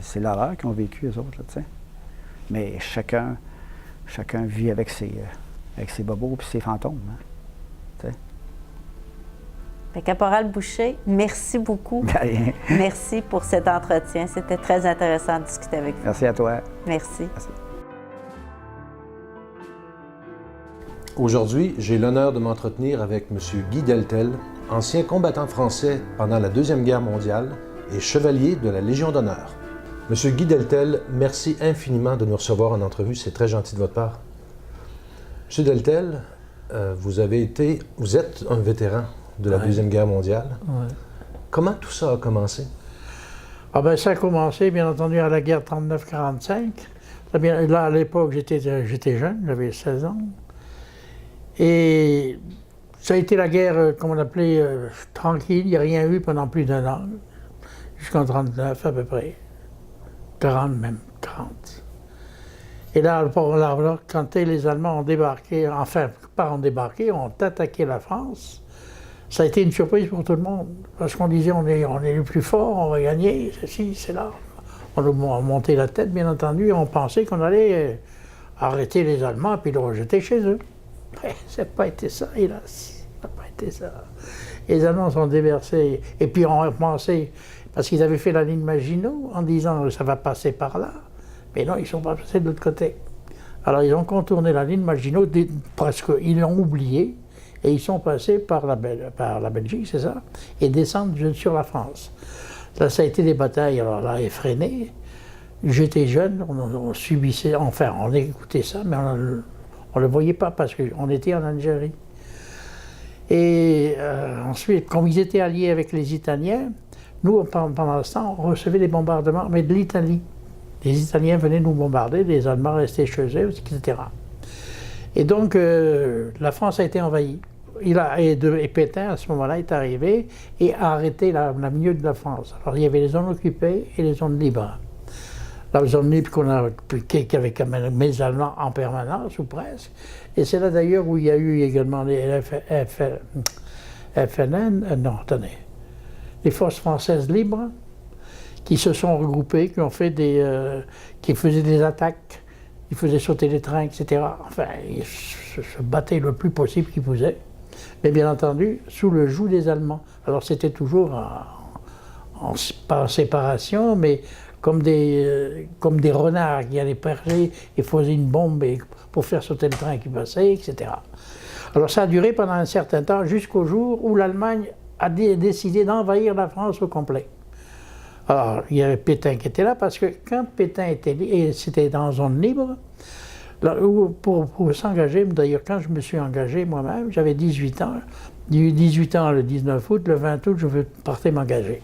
C'est l'horreur qu'ils ont vécu, eux autres, là, tu sais. Mais chacun vit avec ses bobos et ses fantômes, hein. Tu sais. Caporal Boucher, merci beaucoup. Merci pour cet entretien. C'était très intéressant de discuter avec vous. Merci à toi. Merci. Aujourd'hui, j'ai l'honneur de m'entretenir avec M. Guy Deltel, ancien combattant français pendant la Deuxième Guerre mondiale et chevalier de la Légion d'honneur. M. Guy Deltel, merci infiniment de nous recevoir en entrevue. C'est très gentil de votre part. M. Deltel, vous êtes un vétéran de la Deuxième Guerre mondiale. Ouais. Comment tout ça a commencé? Ça a commencé, bien entendu, à la guerre 39-45. Là, à l'époque, j'étais jeune, j'avais 16 ans. Et ça a été la guerre, comme on l'appelait, tranquille. Il n'y a rien eu pendant plus d'1 an, jusqu'en 39 à peu près. 40 même, 40. Et là, quand les Allemands ont débarqué, enfin, pas ont débarqué, ont attaqué la France, ça a été une surprise pour tout le monde. Parce qu'on disait, on est le plus fort, on va gagner, ceci, c'est là. On a monté la tête, bien entendu, et on pensait qu'on allait arrêter les Allemands et puis les rejeter chez eux. Mais ça n'a pas été ça, hélas. Ça n'a pas été ça. Les Allemands sont déversés. Et puis on a pensé, parce qu'ils avaient fait la ligne Maginot en disant ça va passer par là. Mais non, ils ne sont pas passés de l'autre côté. Alors ils ont contourné la ligne Maginot, presque, ils l'ont oublié. Et ils sont passés par la Belgique, c'est ça, et descendent sur la France. Là, ça a été des batailles, alors là, effrénées. J'étais jeune, on subissait, enfin, on écoutait ça, mais on ne le voyait pas parce qu'on était en Algérie. Et ensuite, comme ils étaient alliés avec les Italiens, nous, pendant ce temps, on recevait des bombardements, mais de l'Italie. Les Italiens venaient nous bombarder, les Allemands restaient chez eux, etc. Et donc, la France a été envahie. Et Pétain, à ce moment-là, est arrivé et a arrêté la milieu de la France. Alors, il y avait les zones occupées et les zones libres. La zone libre qui avait quand même les Allemands en permanence, ou presque. Et c'est là, d'ailleurs, où il y a eu également les les forces françaises libres, qui se sont regroupées, qui ont fait qui faisaient des attaques, qui faisaient sauter les trains, etc. Enfin, ils se battaient le plus possible qu'ils pouvaient. Mais bien entendu, sous le joug des Allemands. Alors c'était toujours pas en séparation, mais comme des renards qui allaient percher et faisaient une bombe pour faire sauter le train qui passait, etc. Alors ça a duré pendant un certain temps, jusqu'au jour où l'Allemagne a décidé d'envahir la France au complet. Alors il y avait Pétain qui était là, parce que quand Pétain était et c'était dans zone libre, là, pour s'engager, d'ailleurs quand je me suis engagé moi-même, j'avais 18 ans. J'ai eu 18 ans le 19 août, le 20 août, je partais m'engager.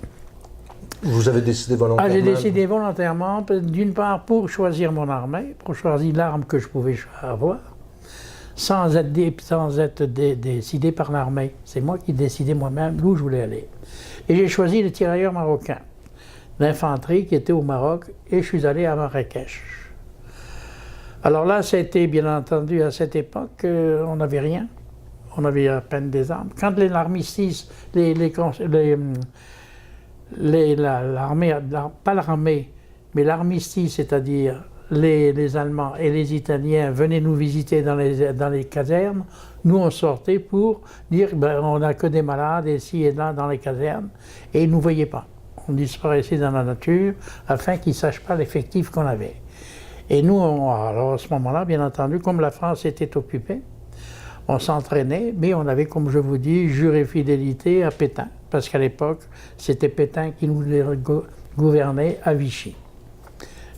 Vous avez décidé volontairement? J'ai décidé volontairement, d'une part pour choisir mon armée, pour choisir l'arme que je pouvais avoir, sans être décidé par l'armée. C'est moi qui décidais moi-même d'où je voulais aller. Et j'ai choisi les tirailleurs marocains, l'infanterie qui était au Maroc, et je suis allé à Marrakech. Alors là, c'était bien entendu à cette époque, on n'avait rien. On avait à peine des armes. Quand l'armistice, l'armée, pas l'armée, mais l'armistice, c'est-à-dire les Allemands et les Italiens venaient nous visiter dans les casernes, nous on sortait pour dire ben, on n'a que des malades ici et là dans les casernes, et ils ne nous voyaient pas. On disparaissait dans la nature afin qu'ils ne sachent pas l'effectif qu'on avait. Et nous, alors à ce moment-là, bien entendu, comme la France était occupée, on s'entraînait, mais on avait, comme je vous dis, juré fidélité à Pétain, parce qu'à l'époque, c'était Pétain qui nous gouvernait à Vichy.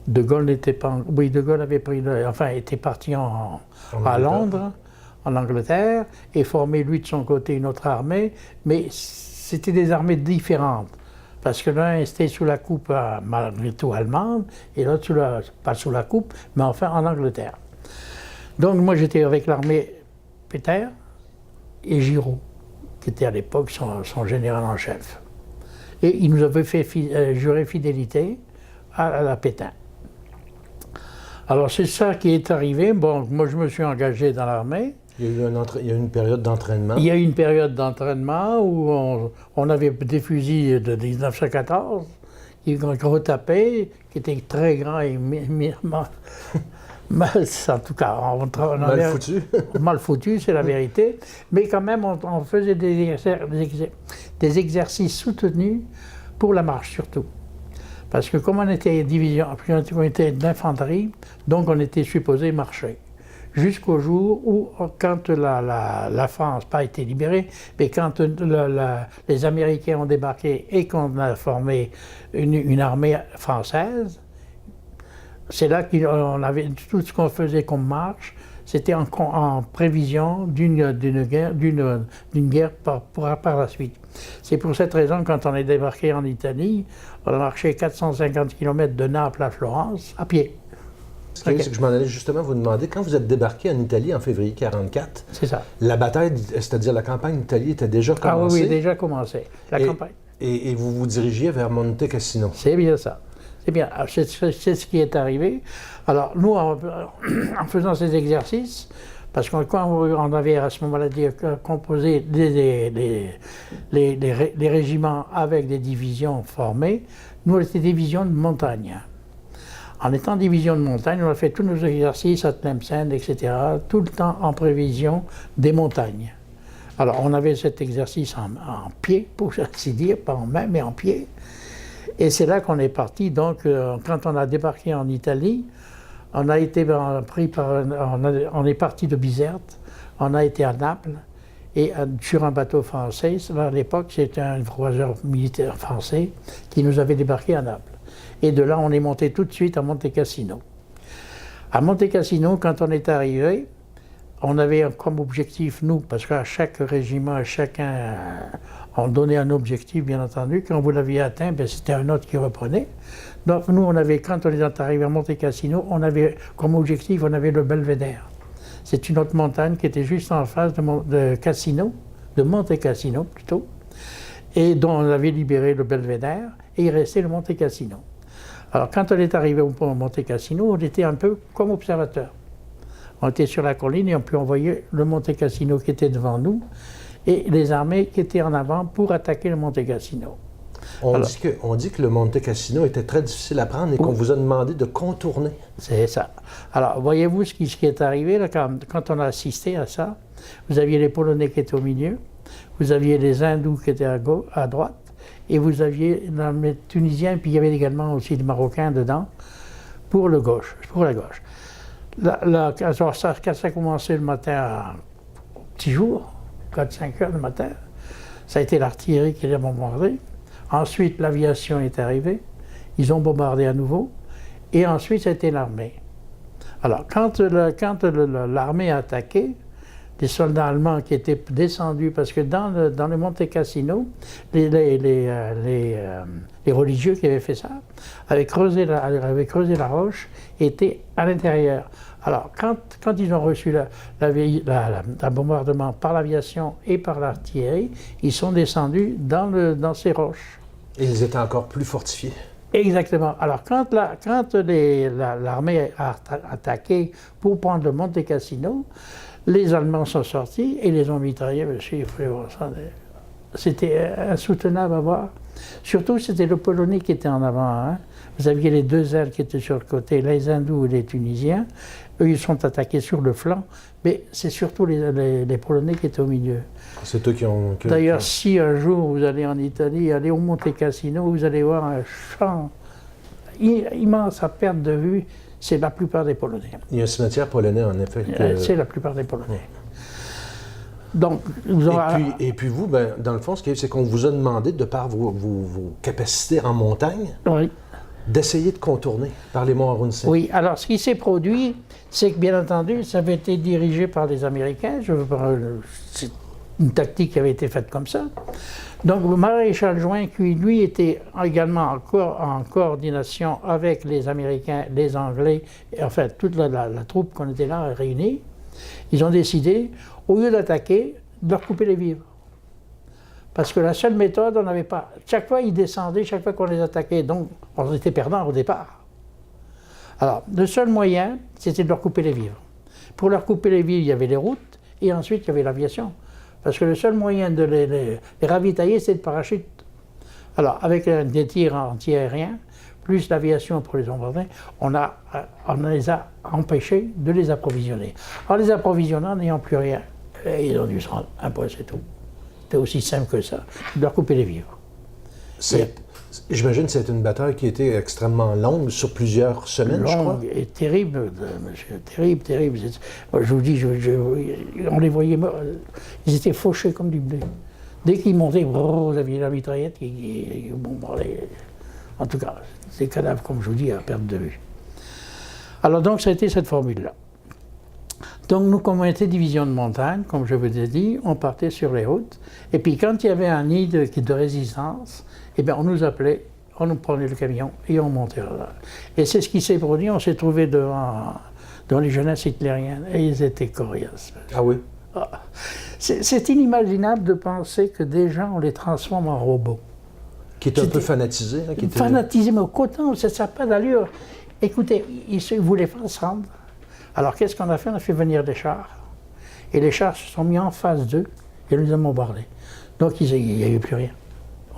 De Gaulle n'était pas... Oui, De Gaulle avait pris... était parti à Londres, en Angleterre, et formé, lui, de son côté, une autre armée, mais c'était des armées différentes. Parce que l'un était sous la coupe, malgré tout, allemande, et l'autre, pas sous la coupe, mais enfin en Angleterre. Donc moi, j'étais avec l'armée Pétain et Giraud, qui était à l'époque son général en chef. Et il nous avait fait jurer fidélité à la Pétain. Alors c'est ça qui est arrivé. Bon, moi je me suis engagé dans l'armée. Il y a eu une période d'entraînement. Il y a eu une période d'entraînement où on avait des fusils de 1914 qui retapaient, qui étaient très grands et mal, en tout cas, Mal foutus. Mal foutus, c'est la vérité. Mais quand même, on faisait des exercices soutenus pour la marche surtout. Parce que comme on était on était d'infanterie, donc on était supposé marcher. Jusqu'au jour où, quand la France n'a pas été libérée, mais quand les Américains ont débarqué et qu'on a formé une armée française, c'est là qu'on avait tout ce qu'on faisait comme marche, c'était en prévision d'une guerre par la suite. C'est pour cette raison, quand on est débarqué en Italie, on a marché 450 km de Naples à Florence à pied. Ce qui est, c'est que je m'en allais justement vous demander, quand vous êtes débarqué en Italie en février 1944, c'est ça. La bataille, c'est-à-dire la campagne d'Italie, était déjà commencée. Ah oui, déjà commencé, campagne. Et vous vous dirigiez vers Monte Cassino. C'est bien ça. C'est bien, c'est ce qui est arrivé. Alors nous, en faisant ces exercices, parce que quand on avait à ce moment-là composé les régiments avec des divisions formées, nous on était division de montagne. En étant division de montagne, on a fait tous nos exercices à Tlemcen, etc., tout le temps en prévision des montagnes. Alors on avait cet exercice en pied, pour ainsi dire, pas en main, mais en pied. Et c'est là qu'on est parti. Donc, quand on a débarqué en Italie, on a été pris on est parti de Bizerte, on a été à Naples, et sur un bateau français. À l'époque, c'était un croiseur militaire français qui nous avait débarqué à Naples. Et de là, on est monté tout de suite à Monte Cassino. À Monte Cassino, quand on est arrivé, on avait comme objectif, nous, parce qu'à chaque régiment, à chacun, on donnait un objectif, bien entendu. Quand vous l'aviez atteint, ben, c'était un autre qui reprenait. Donc nous, quand on est arrivé à Monte Cassino, on avait comme objectif, on avait le Belvédère. C'est une autre montagne qui était juste en face de Cassino, de Monte Cassino plutôt, et dont on avait libéré le Belvédère, et il restait le Monte Cassino. Alors quand on est arrivé au Monte Cassino, on était un peu comme observateur. On était sur la colline et on peut envoyer le Monte Cassino qui était devant nous et les armées qui étaient en avant pour attaquer le Monte Cassino. On dit que le Monte Cassino était très difficile à prendre et qu'on vous a demandé de contourner. C'est ça. Alors, voyez-vous ce qui est arrivé là, quand on a assisté à ça. Vous aviez les Polonais qui étaient au milieu, vous aviez les Hindous qui étaient à droite, et vous aviez les Tunisiens, puis il y avait également aussi des Marocains dedans, pour la gauche. Quand ça a commencé le matin, au petit jour, 4-5 heures du matin, ça a été l'artillerie qui les a bombardés. Ensuite, l'aviation est arrivée, ils ont bombardé à nouveau, et ensuite, ça a été l'armée. Alors, quand l'armée a attaqué, des soldats allemands qui étaient descendus, parce que dans le Monte Cassino, les religieux qui avaient fait ça avaient creusé la roche et étaient à l'intérieur. Alors, quand ils ont reçu le bombardement par l'aviation et par l'artillerie, ils sont descendus dans ces roches. Et ils étaient encore plus fortifiés. Exactement. Alors, quand l'armée a attaqué pour prendre le Monte Cassino, les Allemands sont sortis et les ont mitraillés. C'était insoutenable à voir. Surtout, c'était le Polonais qui était en avant. Hein. Vous aviez les deux ailes qui étaient sur le côté, les Hindous et les Tunisiens. Eux, ils sont attaqués sur le flanc, mais c'est surtout les Polonais qui étaient au milieu. C'est eux qui ont... D'ailleurs, si un jour vous allez en Italie, allez au Monte Cassino, vous allez voir un champ immense à perte de vue, c'est la plupart des Polonais. Il y a un cimetière polonais, en effet. C'est la plupart des Polonais. Ouais. Donc, et puis vous, ben, dans le fond, ce qui arrive, c'est qu'on vous a demandé, de par vos capacités en montagne, oui. d'essayer de contourner par les monts Arunsen. Oui, alors ce qui s'est produit, c'est que bien entendu, ça avait été dirigé par les Américains. C'est une tactique qui avait été faite comme ça. Donc le maréchal Juin, qui lui était également en coordination avec les Américains, les Anglais, et en fait toute la troupe qu'on était là réunie, ils ont décidé, au lieu d'attaquer, de leur couper les vivres. Parce que la seule méthode, on n'avait pas. Chaque fois, ils descendaient, chaque fois qu'on les attaquait, donc on était perdants au départ. Alors, le seul moyen, c'était de leur couper les vivres. Pour leur couper les vivres, il y avait les routes, et ensuite, il y avait l'aviation. Parce que le seul moyen de les ravitailler, c'est le parachute. Alors, avec des tirs anti-aériens, plus l'aviation pour les bombarder, on les a empêchés de les approvisionner. En les approvisionnant, n'ayant plus rien, ils ont dû se rendre impossible, c'est tout. C'était aussi simple que ça, de leur couper les vivres. J'imagine que c'est une bataille qui a été extrêmement longue, sur plusieurs semaines, je crois. Longue et terrible, monsieur, terrible, terrible. Moi, je vous dis, on les voyait, ils étaient fauchés comme du blé. Dès qu'ils montaient, vous aviez la mitraillette qui bombardait. En tout cas, des cadavres, comme je vous dis, à perte de vue. Alors donc, ça a été cette formule-là. Donc nous, comme on était division de montagne, comme je vous ai dit, on partait sur les routes. Et puis quand il y avait un nid de résistance, eh bien, on nous appelait, on nous prenait le camion et on montait là. Et c'est ce qui s'est produit, on s'est trouvé devant les jeunesses hitlériennes et ils étaient coriaces. Ah oui? C'est inimaginable de penser que des gens, on les transforme en robots. Qui étaient un peu fanatisés. Hein, fanatisés, mais au coton, ça n'a pas d'allure. Écoutez, ils voulaient pas se rendre. Alors qu'est-ce qu'on a fait? On a fait venir des chars. Et les chars se sont mis en face d'eux et nous ont bombardés. Donc il n'y avait plus rien.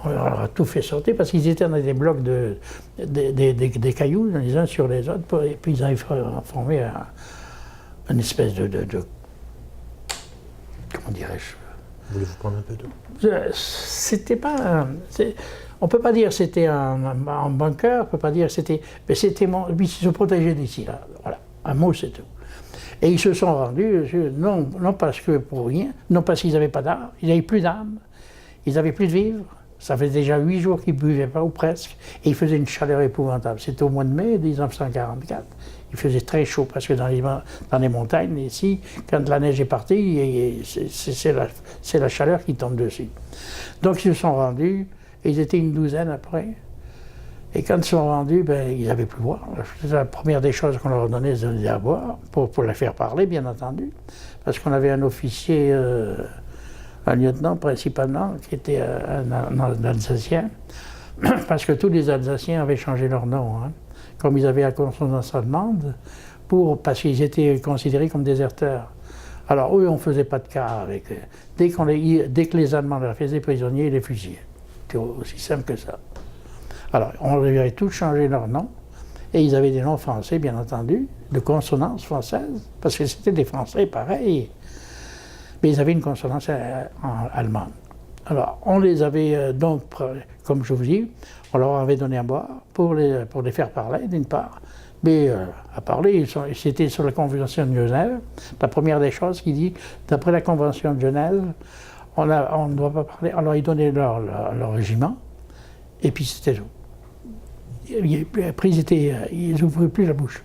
On leur a tout fait sortir parce qu'ils étaient dans des blocs des cailloux les uns sur les autres. Et puis ils avaient formé une espèce de comment dirais-je? Voulez-vous prendre un peu d'eau? C'était pas... On ne peut pas dire que c'était un bunker, on ne peut pas dire que c'était... Mais c'était ils se protégeaient d'ici, là. Voilà, un mot, c'est tout. Et ils se sont rendus, non parce que pour rien, non parce qu'ils n'avaient pas d'armes, ils n'avaient plus d'armes, ils n'avaient plus de vivres. Ça fait déjà 8 jours qu'ils ne buvaient pas, ou presque, et il faisait une chaleur épouvantable. C'était au mois de mai 1944. Il faisait très chaud, parce que dans les montagnes, ici, quand la neige est partie, c'est la chaleur qui tombe dessus. Donc ils se sont rendus, et ils étaient une douzaine après. Et quand ils sont rendus, ben, ils n'avaient plus à boire. La première des choses qu'on leur donnait, c'est de donner à boire, pour les faire parler, bien entendu. Parce qu'on avait un officier, un lieutenant principalement, qui était un Alsacien. Parce que tous les Alsaciens avaient changé leur nom. Hein. Comme ils avaient la consonance allemande, parce qu'ils étaient considérés comme déserteurs. Alors eux, on ne faisait pas de cas avec eux. Dès que les Allemands les faisaient prisonniers, ils les fusillaient. C'était aussi simple que ça. Alors, on avait tous changé leur nom, et ils avaient des noms français, bien entendu, de consonance française, parce que c'était des Français pareils, mais ils avaient une consonance allemande. Alors, on les avait donc, comme je vous dis, on leur avait donné à boire pour les faire parler, d'une part, mais à parler, c'était sur la Convention de Genève. La première des choses qui dit, d'après la Convention de Genève, on ne doit pas parler, alors ils donnaient leur régiment, et puis c'était tout. Après, ils n'ouvraient plus la bouche.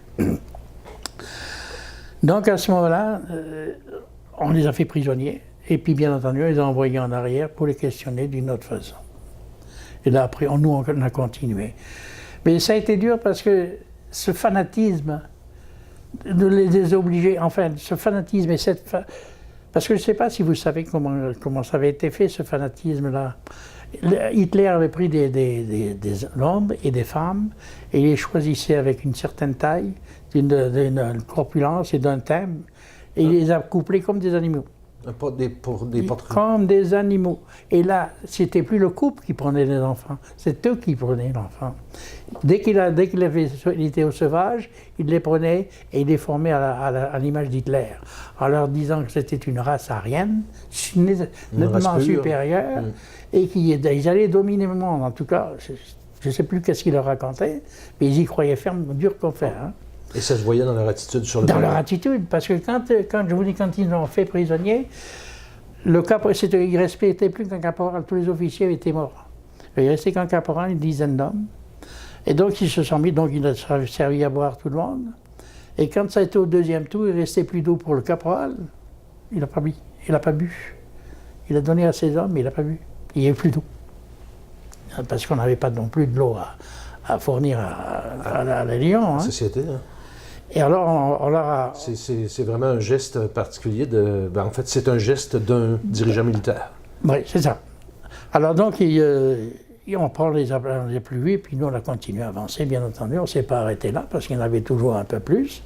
Donc à ce moment-là, on les a fait prisonniers, et puis bien entendu, on les a envoyés en arrière pour les questionner d'une autre façon. Et là, après, on a continué. Mais ça a été dur parce que ce fanatisme de les obliger, enfin, ce fanatisme et parce que je ne sais pas si vous savez comment ça avait été fait, ce fanatisme-là. Hitler avait pris des hommes et des femmes et il les choisissait avec une certaine taille, d'une corpulence et d'un thème, et il les a couplés comme des animaux. pour des portraits. Comme des animaux. Et là, c'était plus le couple qui prenait les enfants, c'est eux qui prenaient l'enfant. Dès qu'il était au sauvage, il les prenait et il les formait à l'image d'Hitler, en leur disant que c'était une race aryenne, nettement supérieure, et qu'ils allaient dominer le monde. En tout cas, je ne sais plus qu'est-ce qu'ils leur racontaient, mais ils y croyaient ferme, dur comme fer. Hein. Et ça se voyait dans leur attitude sur le Dans terrain. leur attitude, parce que quand je vous dis, quand ils l'ont fait prisonnier, il ne restait plus qu'un caporal, tous les officiers étaient morts. Il restait qu'un caporal, une dizaine d'hommes. Et donc ils se sont mis, donc il a servi à boire tout le monde. Et quand ça a été au deuxième tour, il ne restait plus d'eau pour le caporal. Il n'a pas bu. Il a donné à ses hommes, mais il n'a pas bu. Il n'y avait plus d'eau. Parce qu'on n'avait pas non plus de l'eau à fournir à la Légion. Hein. Société, hein. Et alors, on leur a... C'est vraiment un geste particulier en fait, c'est un geste d'un dirigeant militaire. Oui, c'est ça. Alors donc, on prend les pluies, puis nous, on a continué à avancer, bien entendu. On ne s'est pas arrêté là, parce qu'il y en avait toujours un peu plus.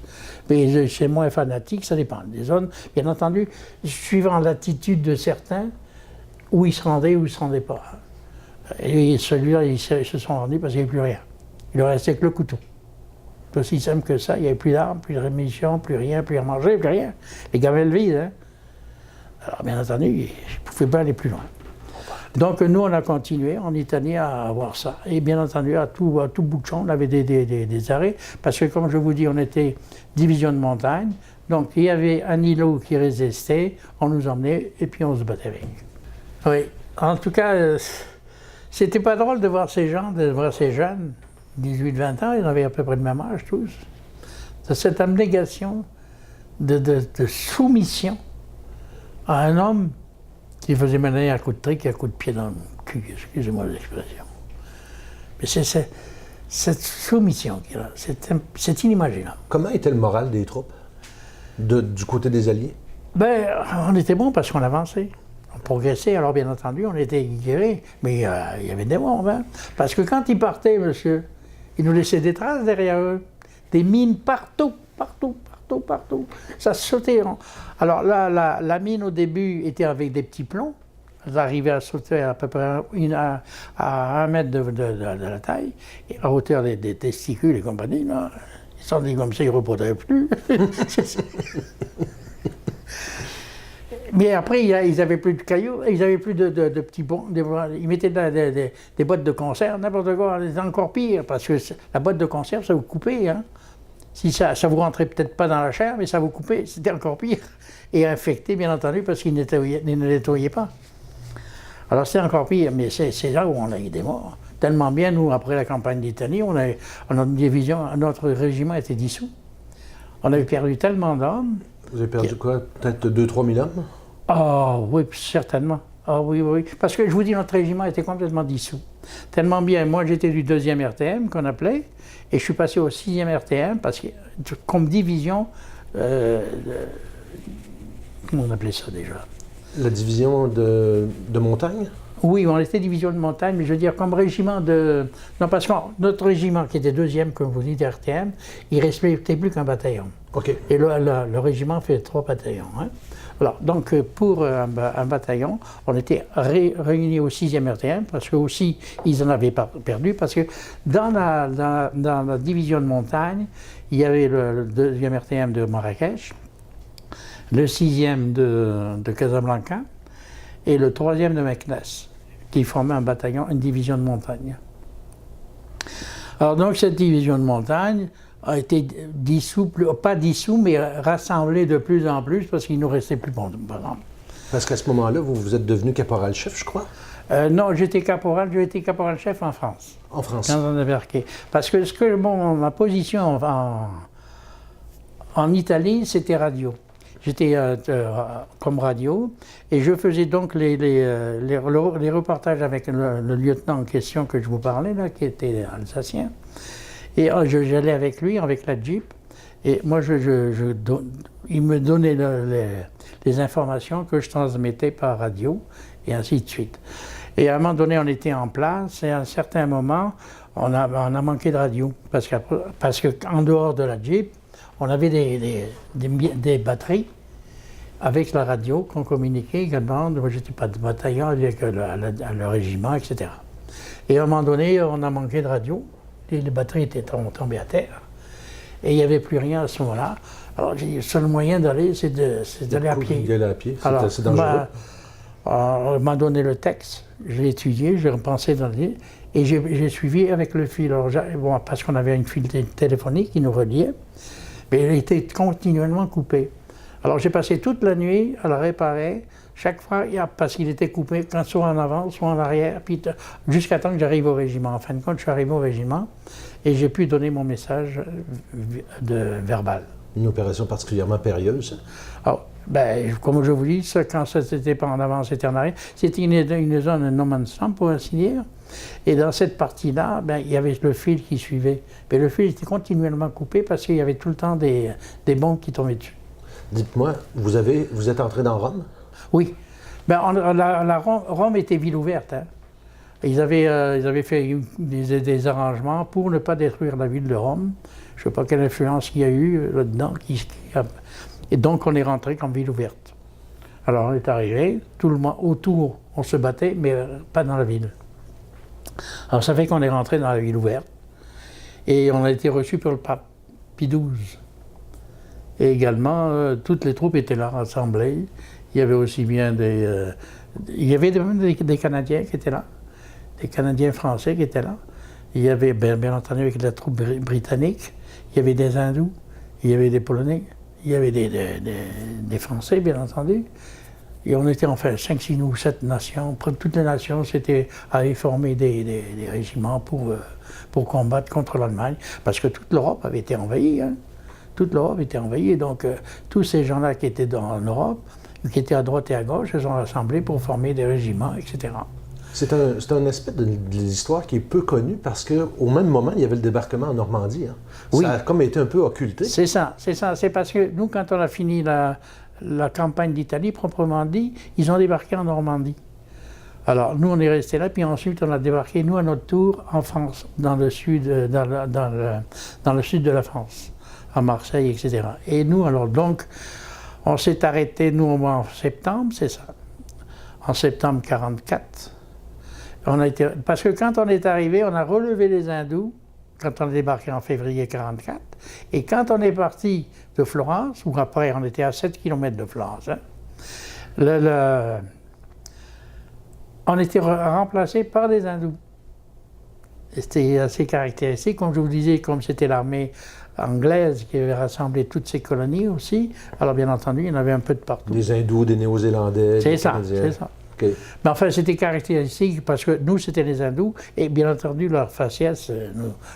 Mais c'est moins fanatique, ça dépend des zones. Bien entendu, suivant l'attitude de certains, où ils se rendaient, où ils ne se rendaient pas. Et celui-là, ils se sont rendus parce qu'il n'y avait plus rien. Il ne restait que le couteau. C'est aussi simple que ça, il n'y avait plus d'armes, plus de munitions, plus rien, plus à manger, plus rien. Les gamelles vides, hein. Alors bien entendu, je ne pouvais pas aller plus loin. Donc nous, on a continué en Italie à avoir ça. Et bien entendu, à tout bout de champ, on avait des arrêts, parce que comme je vous dis, on était division de montagne, donc il y avait un îlot qui résistait, on nous emmenait et puis on se battait avec. Oui, en tout cas, c'était pas drôle de voir ces gens, de voir ces jeunes, 18-20 ans, ils avaient à peu près le même âge tous. De cette abnégation, de soumission à un homme qui faisait mener à coup de trick et à coup de pied dans le cul, excusez-moi l'expression. Mais c'est cette soumission qu'il a, c'est inimaginable. Comment était le moral des troupes du côté des Alliés? Ben, on était bons parce qu'on avançait. On progressait, alors bien entendu, on était guéris, mais il y avait des morts, hein. Parce que quand ils partaient, monsieur, ils nous laissaient des traces derrière eux, des mines partout. Ça sautait. Alors là, la mine au début était avec des petits plombs. Elle arrivait à sauter à peu près à 1 mètre de la taille, et à hauteur des testicules et compagnie. Là, ils sont dit comme ça, ils ne reposaient plus. Mais après, ils n'avaient plus de cailloux, ils n'avaient plus de petits bons. Ils mettaient des boîtes de conserve, n'importe quoi. C'est encore pire, parce que la boîte de conserve, ça vous coupait. Hein. Si ça vous rentrait peut-être pas dans la chair, mais ça vous coupait, c'était encore pire. Et infecté, bien entendu, parce qu'ils ne nettoyaient pas. Alors c'est encore pire, mais c'est là où on a eu des morts. Tellement bien, nous, après la campagne d'Italie, notre division, notre régiment était dissous. On avait perdu tellement d'hommes. Vous avez perdu quoi? Peut-être 2-3 000 hommes? Ah oui, certainement. Ah oui. Parce que je vous dis, notre régiment était complètement dissous. Tellement bien. Moi, j'étais du 2e RTM, qu'on appelait, et je suis passé au 6e RTM, parce que, comme division, comment on appelait ça déjà? La division de montagne? Oui, on était division de montagne, mais je veux dire, comme régiment de... Non, parce que notre régiment, qui était 2e, comme vous dites, RTM, il ne respectait plus qu'un bataillon. OK. Et le régiment fait 3 bataillons. Hein. Alors, donc, pour un bataillon, on était réunis au 6e RTM, parce que aussi, ils en avaient perdu, parce que dans la division de montagne, il y avait le 2e RTM de Marrakech, le 6e de Casablanca, et le 3e de Meknès, qui formaient un bataillon, une division de montagne. Alors, donc, cette division de montagne a été pas dissous, mais rassemblés de plus en plus, parce qu'il ne nous restait plus bon. Parce qu'à ce moment-là, vous êtes devenu caporal-chef, je crois? Non, j'ai été caporal-chef en France. En France? Quand on a débarqué. Parce que ma position en Italie, c'était radio. J'étais comme radio, et je faisais donc les reportages avec le lieutenant en question que je vous parlais, là, qui était alsacien. Et j'allais avec lui, avec la Jeep, et moi, il me donnait les informations que je transmettais par radio, et ainsi de suite. Et à un moment donné, on était en place, et à un certain moment, on a manqué de radio, parce qu'en dehors de la Jeep, on avait des batteries, avec la radio qu'on communiquait également. Moi, j'étais pas de bataillon avec le régiment, etc. Et à un moment donné, on a manqué de radio. Les batteries étaient tombées à terre. Et il n'y avait plus rien à ce moment-là. Alors, j'ai dit, le seul moyen d'aller, c'est d'aller à pied. D'aller à pied, Alors, c'est dangereux. On m'a donné le texte, je l'ai étudié, j'ai repensé dans le livre, et j'ai suivi avec le fil. Alors, bon, parce qu'on avait une fil téléphonique qui nous reliait, mais il était continuellement coupé. Alors j'ai passé toute la nuit à le réparer, chaque fois, parce qu'il était coupé, quand soit en avant, soit en arrière, puis jusqu'à temps que j'arrive au régiment. En fin de compte, je suis arrivé au régiment, et j'ai pu donner mon message verbal. Une opération particulièrement périlleuse. Alors, ben, comme je vous dis, ça, quand c'était pas en avant, c'était en arrière. C'était une zone no man's land, pour ainsi dire. Et dans cette partie-là, ben, il y avait le fil qui suivait. Mais le fil était continuellement coupé parce qu'il y avait tout le temps des bombes qui tombaient dessus. Dites-moi, vous êtes entré dans Rome? Oui. Ben, Rome était ville ouverte. Hein. Ils avaient fait des arrangements pour ne pas détruire la ville de Rome. Je ne sais pas quelle influence il y a eu là-dedans. Et donc, on est rentré comme ville ouverte. Alors, on est arrivé, tout le monde autour, on se battait, mais pas dans la ville. Alors, ça fait qu'on est rentré dans la ville ouverte. Et on a été reçus par le pape Pie XII. Et également, toutes les troupes étaient là, rassemblées. Il y avait aussi bien il y avait même des Canadiens qui étaient là, des Canadiens français qui étaient là. Il y avait, bien entendu, avec la troupe britannique, il y avait des Hindous, il y avait des Polonais, il y avait des Français, bien entendu. Et on était enfin 5, 6 ou 7 nations. Toutes les nations avaient formé des régiments pour combattre contre l'Allemagne, parce que toute l'Europe avait été envahie. Hein. Toute l'Europe était envahie, donc tous ces gens-là qui étaient en Europe, qui étaient à droite et à gauche, se sont rassemblés pour former des régiments, etc. C'est un aspect de l'histoire qui est peu connu parce qu'au même moment, il y avait le débarquement en Normandie. Hein. Oui. Ça a comme été un peu occulté. C'est ça. C'est parce que nous, quand on a fini la campagne d'Italie, proprement dit, ils ont débarqué en Normandie. Alors, nous, on est restés là, puis ensuite, on a débarqué, nous, à notre tour, en France, dans le sud, dans le sud de la France, à Marseille, etc. Et nous, alors, donc, on s'est arrêté, nous, au mois en septembre, c'est ça, en septembre 1944. Parce que quand on est arrivé, on a relevé les hindous, quand on a débarqué en février 1944, et quand on est parti de Florence, ou après, on était à 7 km de Florence, hein, on était remplacé par des hindous. C'était assez caractéristique, comme je vous disais, comme c'était l'armée anglaise qui avait rassemblé toutes ces colonies aussi. Alors bien entendu, il y en avait un peu de partout. Des hindous, des néo-zélandais, des Canadiens. C'est ça. Okay. Mais enfin, c'était caractéristique parce que nous, c'était les hindous, et bien entendu, leur faciès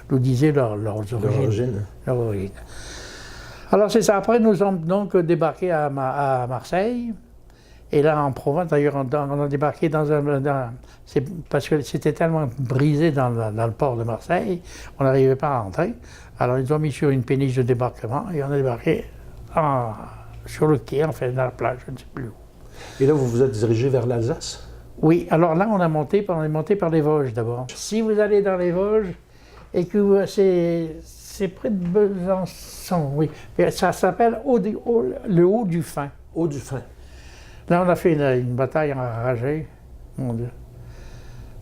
nous disait leurs origines. Leur origine. Alors c'est ça. Après, nous sommes donc débarqués à Marseille. Et là, en Provence, d'ailleurs, on a débarqué parce que c'était tellement brisé dans le port de Marseille, on n'arrivait pas à rentrer. Alors, ils ont mis sur une péniche de débarquement et on a débarqué sur le quai, enfin, dans la plage, je ne sais plus où. Et là, vous vous êtes dirigé vers l'Alsace? Oui, alors là, on est monté par les Vosges d'abord. Si vous allez dans les Vosges, et que c'est près de Besançon, oui. Ça s'appelle le Haut-du-Fin. Haut-du-Fin. Là, on a fait une bataille enragée, mon Dieu.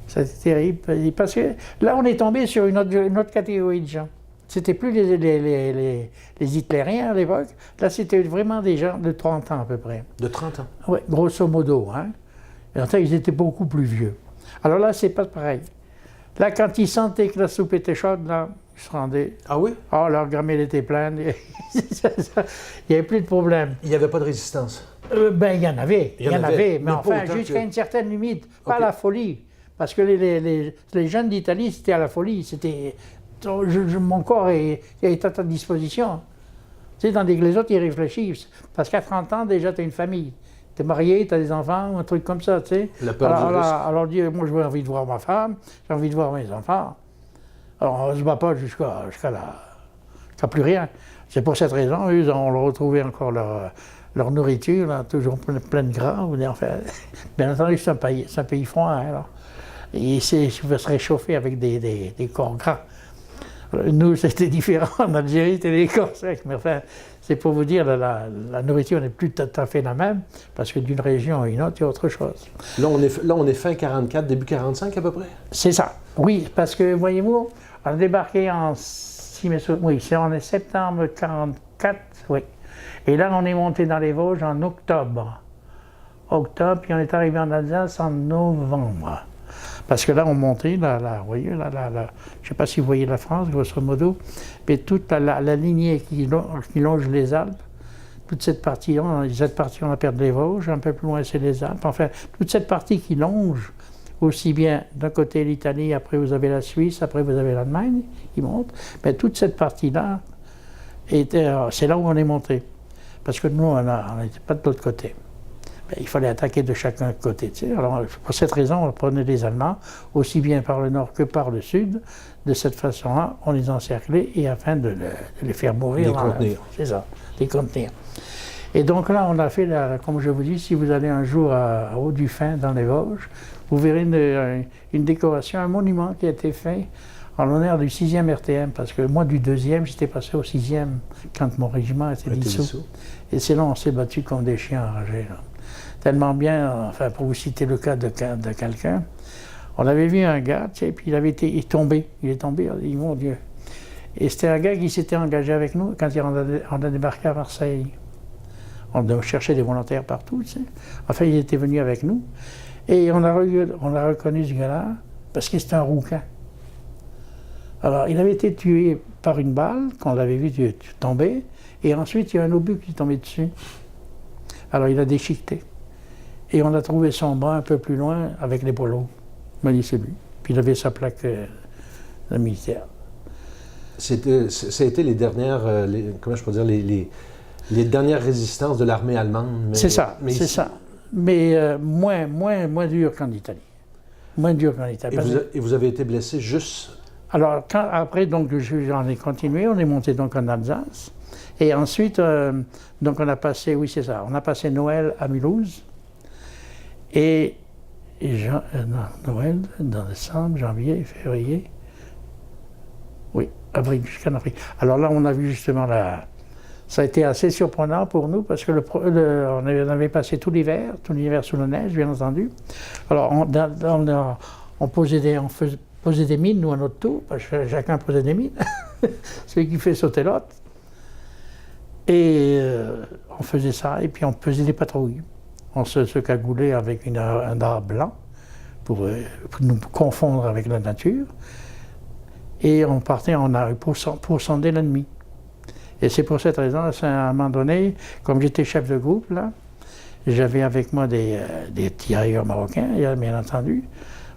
C'était terrible, parce que là, on est tombé sur une autre catégorie de gens. C'était plus les hitlériens à l'époque, là, c'était vraiment des gens de 30 ans à peu près. De 30 ans? Oui, grosso modo, hein. Et en fait, ils étaient beaucoup plus vieux. Alors là, c'est pas pareil. Là, quand ils sentaient que la soupe était chaude, là, ils se rendaient. Ah oui? Oh, leur gamelle était pleine. Il n'y avait plus de problème. Il n'y avait pas de résistance? Ben, il y en avait, mais enfin, jusqu'à une certaine limite, pas la folie. Parce que les jeunes d'Italie, c'était à la folie. C'était, mon corps est à ta disposition. Tu sais, tandis que les autres, ils réfléchissent. Parce qu'à 30 ans, déjà, tu as une famille. Tu es marié, tu as des enfants, un truc comme ça, tu sais. La peur du risque. Alors, moi, j'ai envie de voir ma femme, j'ai envie de voir mes enfants. Alors, on ne se bat pas jusqu'à plus rien. C'est pour cette raison, eux, ont retrouvé encore leur nourriture, là, toujours pleine de gras. Enfin, bien entendu, c'est un pays froid. Hein, alors. Et il va se réchauffer avec des corps gras. Nous, c'était différent. En Algérie, c'était des corps secs. Mais enfin, C'est pour vous dire, la nourriture n'est plus tout à fait la même, parce que d'une région à une autre, il y a autre chose. Là, on est fin 44, début 45 à peu près? C'est ça. Oui, parce que, voyez-vous, on a débarqué oui, on est septembre 44, oui. Et là, on est monté dans les Vosges en octobre. Puis on est arrivé en Alsace en novembre. Parce que là, on montait, vous voyez, je ne sais pas si vous voyez la France, grosso modo, mais toute la lignée qui longe les Alpes, toute cette partie, on a perdu les Vosges, un peu plus loin, c'est les Alpes. Enfin, toute cette partie qui longe, aussi bien d'un côté l'Italie, après vous avez la Suisse, après vous avez l'Allemagne qui monte, mais toute cette partie-là, c'est là où on est monté. Parce que nous, on n'était pas de l'autre côté. Il fallait attaquer de chacun côté. Tu sais. Alors, pour cette raison, on prenait les Allemands, aussi bien par le nord que par le sud. De cette façon-là, on les encerclait et afin de les faire mourir. Les contenir. C'est ça, les contenir. Et donc là, on a fait, comme je vous dis, si vous allez un jour à Haut-du-Fin, dans les Vosges, vous verrez une décoration, un monument qui a été fait en l'honneur du 6e RTM, parce que moi, du 2e, j'étais passé au 6e quand mon régiment était dissous. Et c'est là on s'est battu comme des chiens enragés. Là. Tellement bien, enfin, pour vous citer le cas de quelqu'un, on avait vu un gars, tu sais, puis il est tombé, on dit, mon Dieu. Et c'était un gars qui s'était engagé avec nous quand on a débarqué à Marseille. On cherchait des volontaires partout, tu sais. Enfin, il était venu avec nous. Et on a reconnu ce gars-là parce que c'était un rouquin. Alors, il avait été tué par une balle, qu'on l'avait vu tomber, et ensuite, il y a un obus qui est tombé dessus. Alors, il a déchiqueté. Et on a trouvé son bras un peu plus loin avec les polos. Il m'a dit, c'est lui. Puis il avait sa plaque de militaire. Ça a été les dernières, comment je peux dire, les dernières résistances de l'armée allemande. C'est ça, c'est ça. Mais moins dur qu'en Italie. Moins dur qu'en Italie. Et vous avez été blessé juste... Alors, après, donc, j'en ai continué, on est monté donc en Alsace. Et ensuite, donc on a passé, oui c'est ça, on a passé Noël à Mulhouse. Et Noël, dans décembre, janvier, février, oui, avril, jusqu'en avril. Alors là, on a vu justement ça a été assez surprenant pour nous parce que on avait passé tout l'hiver sous la neige, bien entendu. Alors, on posait des mines, nous, à notre tour, parce que chacun posait des mines, celui qui fait sauter l'autre. Et on faisait ça, et puis on faisait des patrouilles. On se cagoulait avec un drap blanc pour nous confondre avec la nature. Et on partait en arrêt pour sonder l'ennemi. Et c'est pour cette raison, à un moment donné, comme j'étais chef de groupe, là, j'avais avec moi des tirailleurs marocains, bien entendu.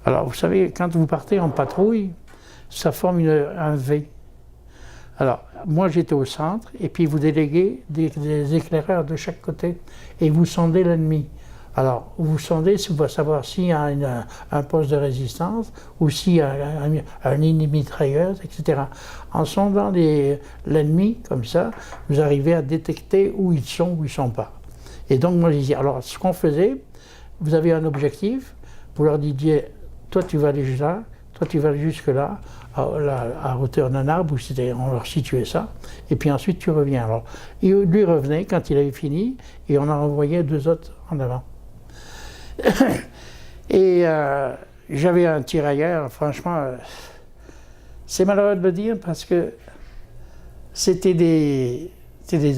Alors, vous savez, quand vous partez en patrouille, ça forme un V. Alors, moi, j'étais au centre, et puis vous déléguez des éclaireurs de chaque côté, et vous sondez l'ennemi. Alors, vous sondez pour savoir s'il y a un poste de résistance, ou s'il y a un mitrailleuse, etc. En sondant l'ennemi, comme ça, vous arrivez à détecter où ils sont ne sont pas. Et donc, moi, je disais, alors, ce qu'on faisait, vous avez un objectif, vous leur disiez, toi, tu vas aller jusque là, toi, tu vas aller jusque là, à hauteur d'un arbre, où on leur situait ça, et puis ensuite, tu reviens. Alors, lui revenait quand il avait fini, et on en envoyait 2 autres en avant. Et j'avais un tirailleur, franchement, c'est malheureux de le dire, parce que c'était des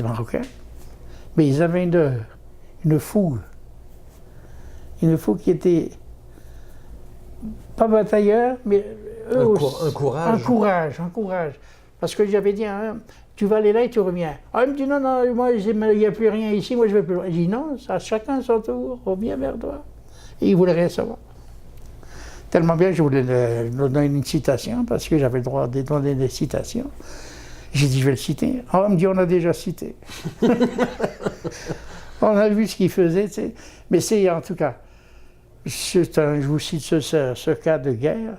Marocains, mais ils avaient une fougue qui était pas batailleur, mais un courage. Un courage. Parce que j'avais dit, tu vas aller là et tu reviens. Ah, il me dit, non, moi, il n'y a plus rien ici, moi, je ne vais plus loin. Je dis, non, à chacun son tour, reviens vers toi. Et il ne voulait rien savoir. Tellement bien, je voulais lui donner une citation, parce que j'avais le droit de donner des citations. J'ai dit, je vais le citer. Ah, il me dit, on a déjà cité. On a vu ce qu'il faisait, tu sais. Mais c'est, en tout cas, je vous cite ce cas de guerre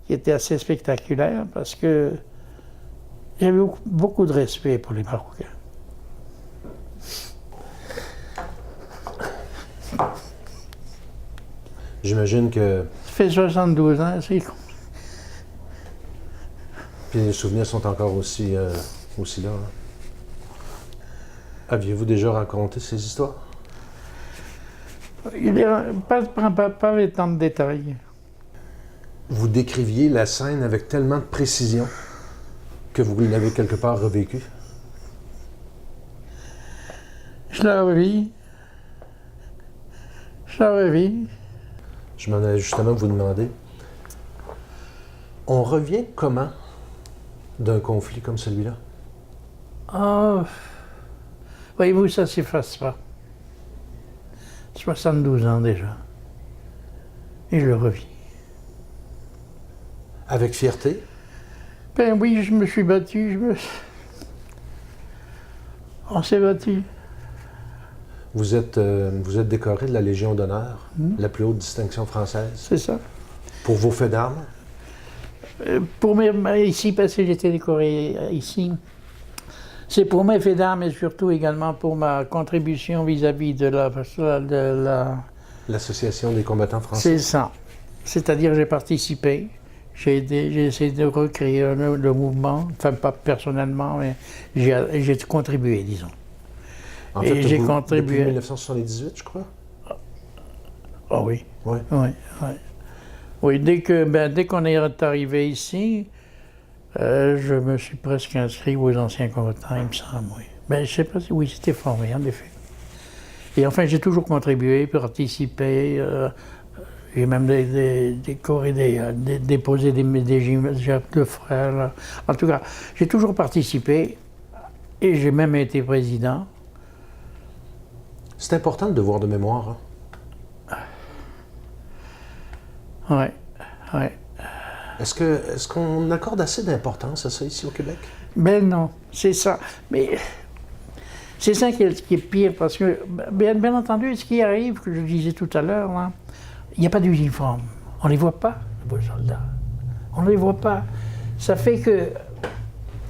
qui était assez spectaculaire parce que j'avais beaucoup de respect pour les Marocains. J'imagine que... Ça fait 72 ans, c'est... Puis les souvenirs sont encore aussi là. Hein. Aviez-vous déjà raconté ces histoires? Pas avec tant de détails. Vous décriviez la scène avec tellement de précision que vous l'avez quelque part revécue? Je la revis. Je m'en allais justement vous demander. On revient comment d'un conflit comme celui-là? Ah, voyez-vous, ça ne s'efface pas. 72 ans déjà. Et je le revis. Avec fierté? Ben oui, je me suis battu. On s'est battu. Vous êtes décoré de la Légion d'honneur, la plus haute distinction française, C'est ça. pour vos faits d'armes. Ici, parce que j'étais décoré ici, c'est pour mes faits d'armes et surtout également pour ma contribution vis-à-vis de la... L'Association des combattants français. C'est ça. C'est-à-dire j'ai participé, j'ai essayé de recréer le mouvement, enfin pas personnellement, mais j'ai contribué, disons. En Et fait, j'ai vous, contribué. Depuis 1978, je crois. Ah oui. Oui. Oui, dès qu'on est arrivé ici, je me suis presque inscrit aux anciens combattants, il me semble, oui. Ben, je ne sais pas si oui, c'était formé, en effet. Et enfin, j'ai toujours contribué, participé. J'ai même décoré, déposé des gymnases de frères. En tout cas, j'ai toujours participé et j'ai même été président. C'est important le devoir de mémoire. Oui. Est-ce qu'on accorde assez d'importance à ça ici au Québec? Ben non, c'est ça. Mais c'est ça qui est pire, parce que, bien entendu, ce qui arrive, que je disais tout à l'heure, là, il n'y a pas d'uniforme. On ne les voit pas, les soldats. On ne les voit pas. Ça fait que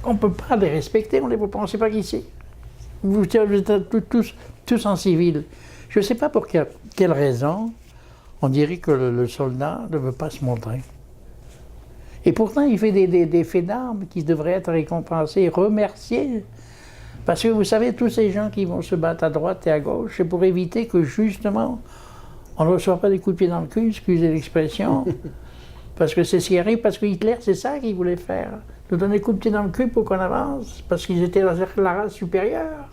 on ne peut pas les respecter, on ne les voit pas, on ne sait pas qui c'est. Vous êtes tous en civil. Je ne sais pas pour quelle raison on dirait que le soldat ne veut pas se montrer. Et pourtant, il fait des faits d'armes qui devraient être récompensés, remerciés. Parce que vous savez, tous ces gens qui vont se battre à droite et à gauche, c'est pour éviter que justement, on ne reçoit pas des coups de pied dans le cul, excusez l'expression. Parce que c'est ce qui arrive, parce que Hitler, c'est ça qu'il voulait faire. Nous donner des coups de pied dans le cul pour qu'on avance, parce qu'ils étaient la race supérieure.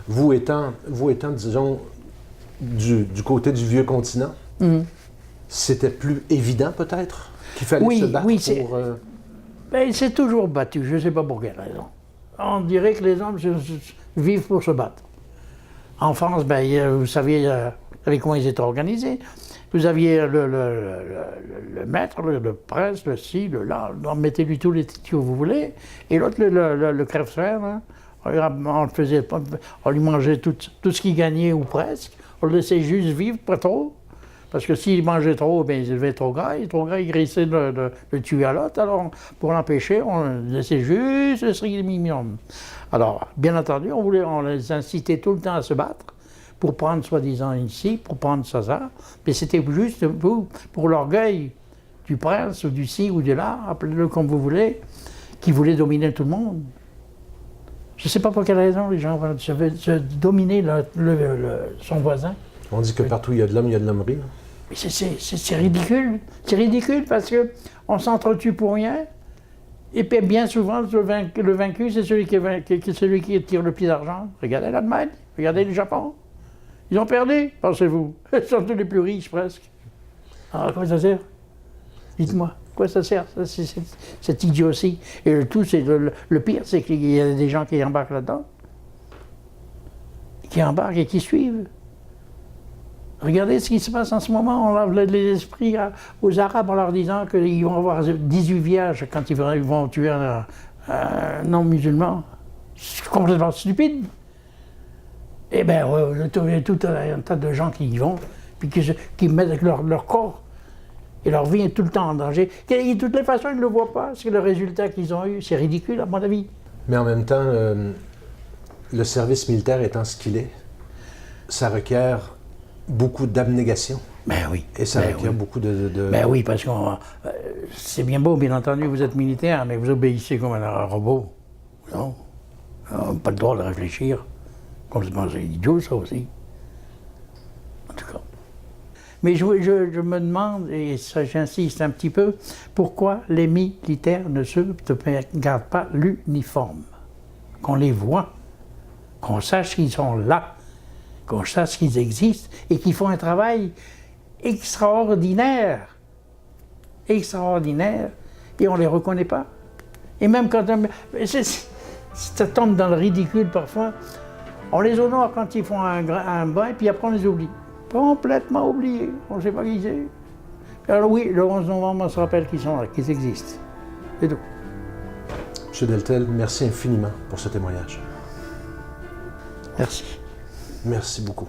Vous étant disons, du côté du vieux continent, c'était plus évident peut-être qu'il fallait se battre pour... Ben, il s'est toujours battu, je ne sais pas pour quelle raison. On dirait que les hommes vivent pour se battre. En France, ben, vous saviez avec quoi ils étaient organisés. Vous aviez le maître, le prince, le ci, le là, mettez-lui tous les titres que vous voulez. Et l'autre, le crève-fer, hein, on lui mangeait tout ce qu'il gagnait ou presque. On le laissait juste vivre, pas trop. Parce que s'il mangeait trop, bien, il devait être trop gras, il graissait le tuer à l'autre. Alors, pour l'empêcher, on le laissait juste le strict minimum. Alors, bien entendu, on les incitait tout le temps à se battre pour prendre, soi-disant, ici, pour prendre ça. Mais c'était juste pour l'orgueil du prince, ou du ci, ou de là, appelez-le comme vous voulez, qui voulait dominer tout le monde. Je ne sais pas pour quelle raison les gens veulent dominer son voisin. On dit que partout où il y a de l'homme, il y a de l'hommerie. Mais c'est ridicule. C'est ridicule parce qu'on s'entretue pour rien. Et puis bien souvent, le vaincu, c'est celui qui tire le pied d'argent. Regardez l'Allemagne, regardez le Japon. Ils ont perdu, pensez-vous. Ils sont tous les plus riches presque. Alors, à quoi ça sert? Dites-moi, à quoi ça sert, cette idiotie? Et le pire, c'est qu'il y a des gens qui embarquent là-dedans. Qui embarquent et qui suivent. Regardez ce qui se passe en ce moment. On lave les esprits aux Arabes en leur disant qu'ils vont avoir 18 vierges quand ils vont tuer un non-musulman. C'est complètement stupide. Eh bien, il y a tout un tas de gens qui y vont, puis qui mettent leur corps. Et leur vie est tout le temps en danger. De toutes les façons, ils ne le voient pas. C'est le résultat qu'ils ont eu. C'est ridicule, à mon avis. Mais en même temps, le service militaire étant ce qu'il est, ça requiert beaucoup d'abnégation. Ben oui. Et ça requiert beaucoup de... Ben oui, parce que c'est bien beau, bien entendu, vous êtes militaire, mais vous obéissez comme un robot. Non. On n'a pas le droit de réfléchir. On se pensait idiot, ça aussi. En tout cas. Mais je me demande, et ça j'insiste un petit peu, pourquoi les militaires ne se gardent pas l'uniforme. Qu'on les voit, qu'on sache qu'ils sont là, qu'on sache qu'ils existent et qu'ils font un travail extraordinaire. Extraordinaire, et on ne les reconnaît pas. Et même quand ça tombe dans le ridicule parfois, on les honore quand ils font un bain, puis après on les oublie. Complètement oubliés, on ne sait pas qui c'est. Alors oui, le 11 novembre, on se rappelle qu'ils sont là, qu'ils existent. C'est tout. Monsieur Deltel, merci infiniment pour ce témoignage. Merci. Merci beaucoup.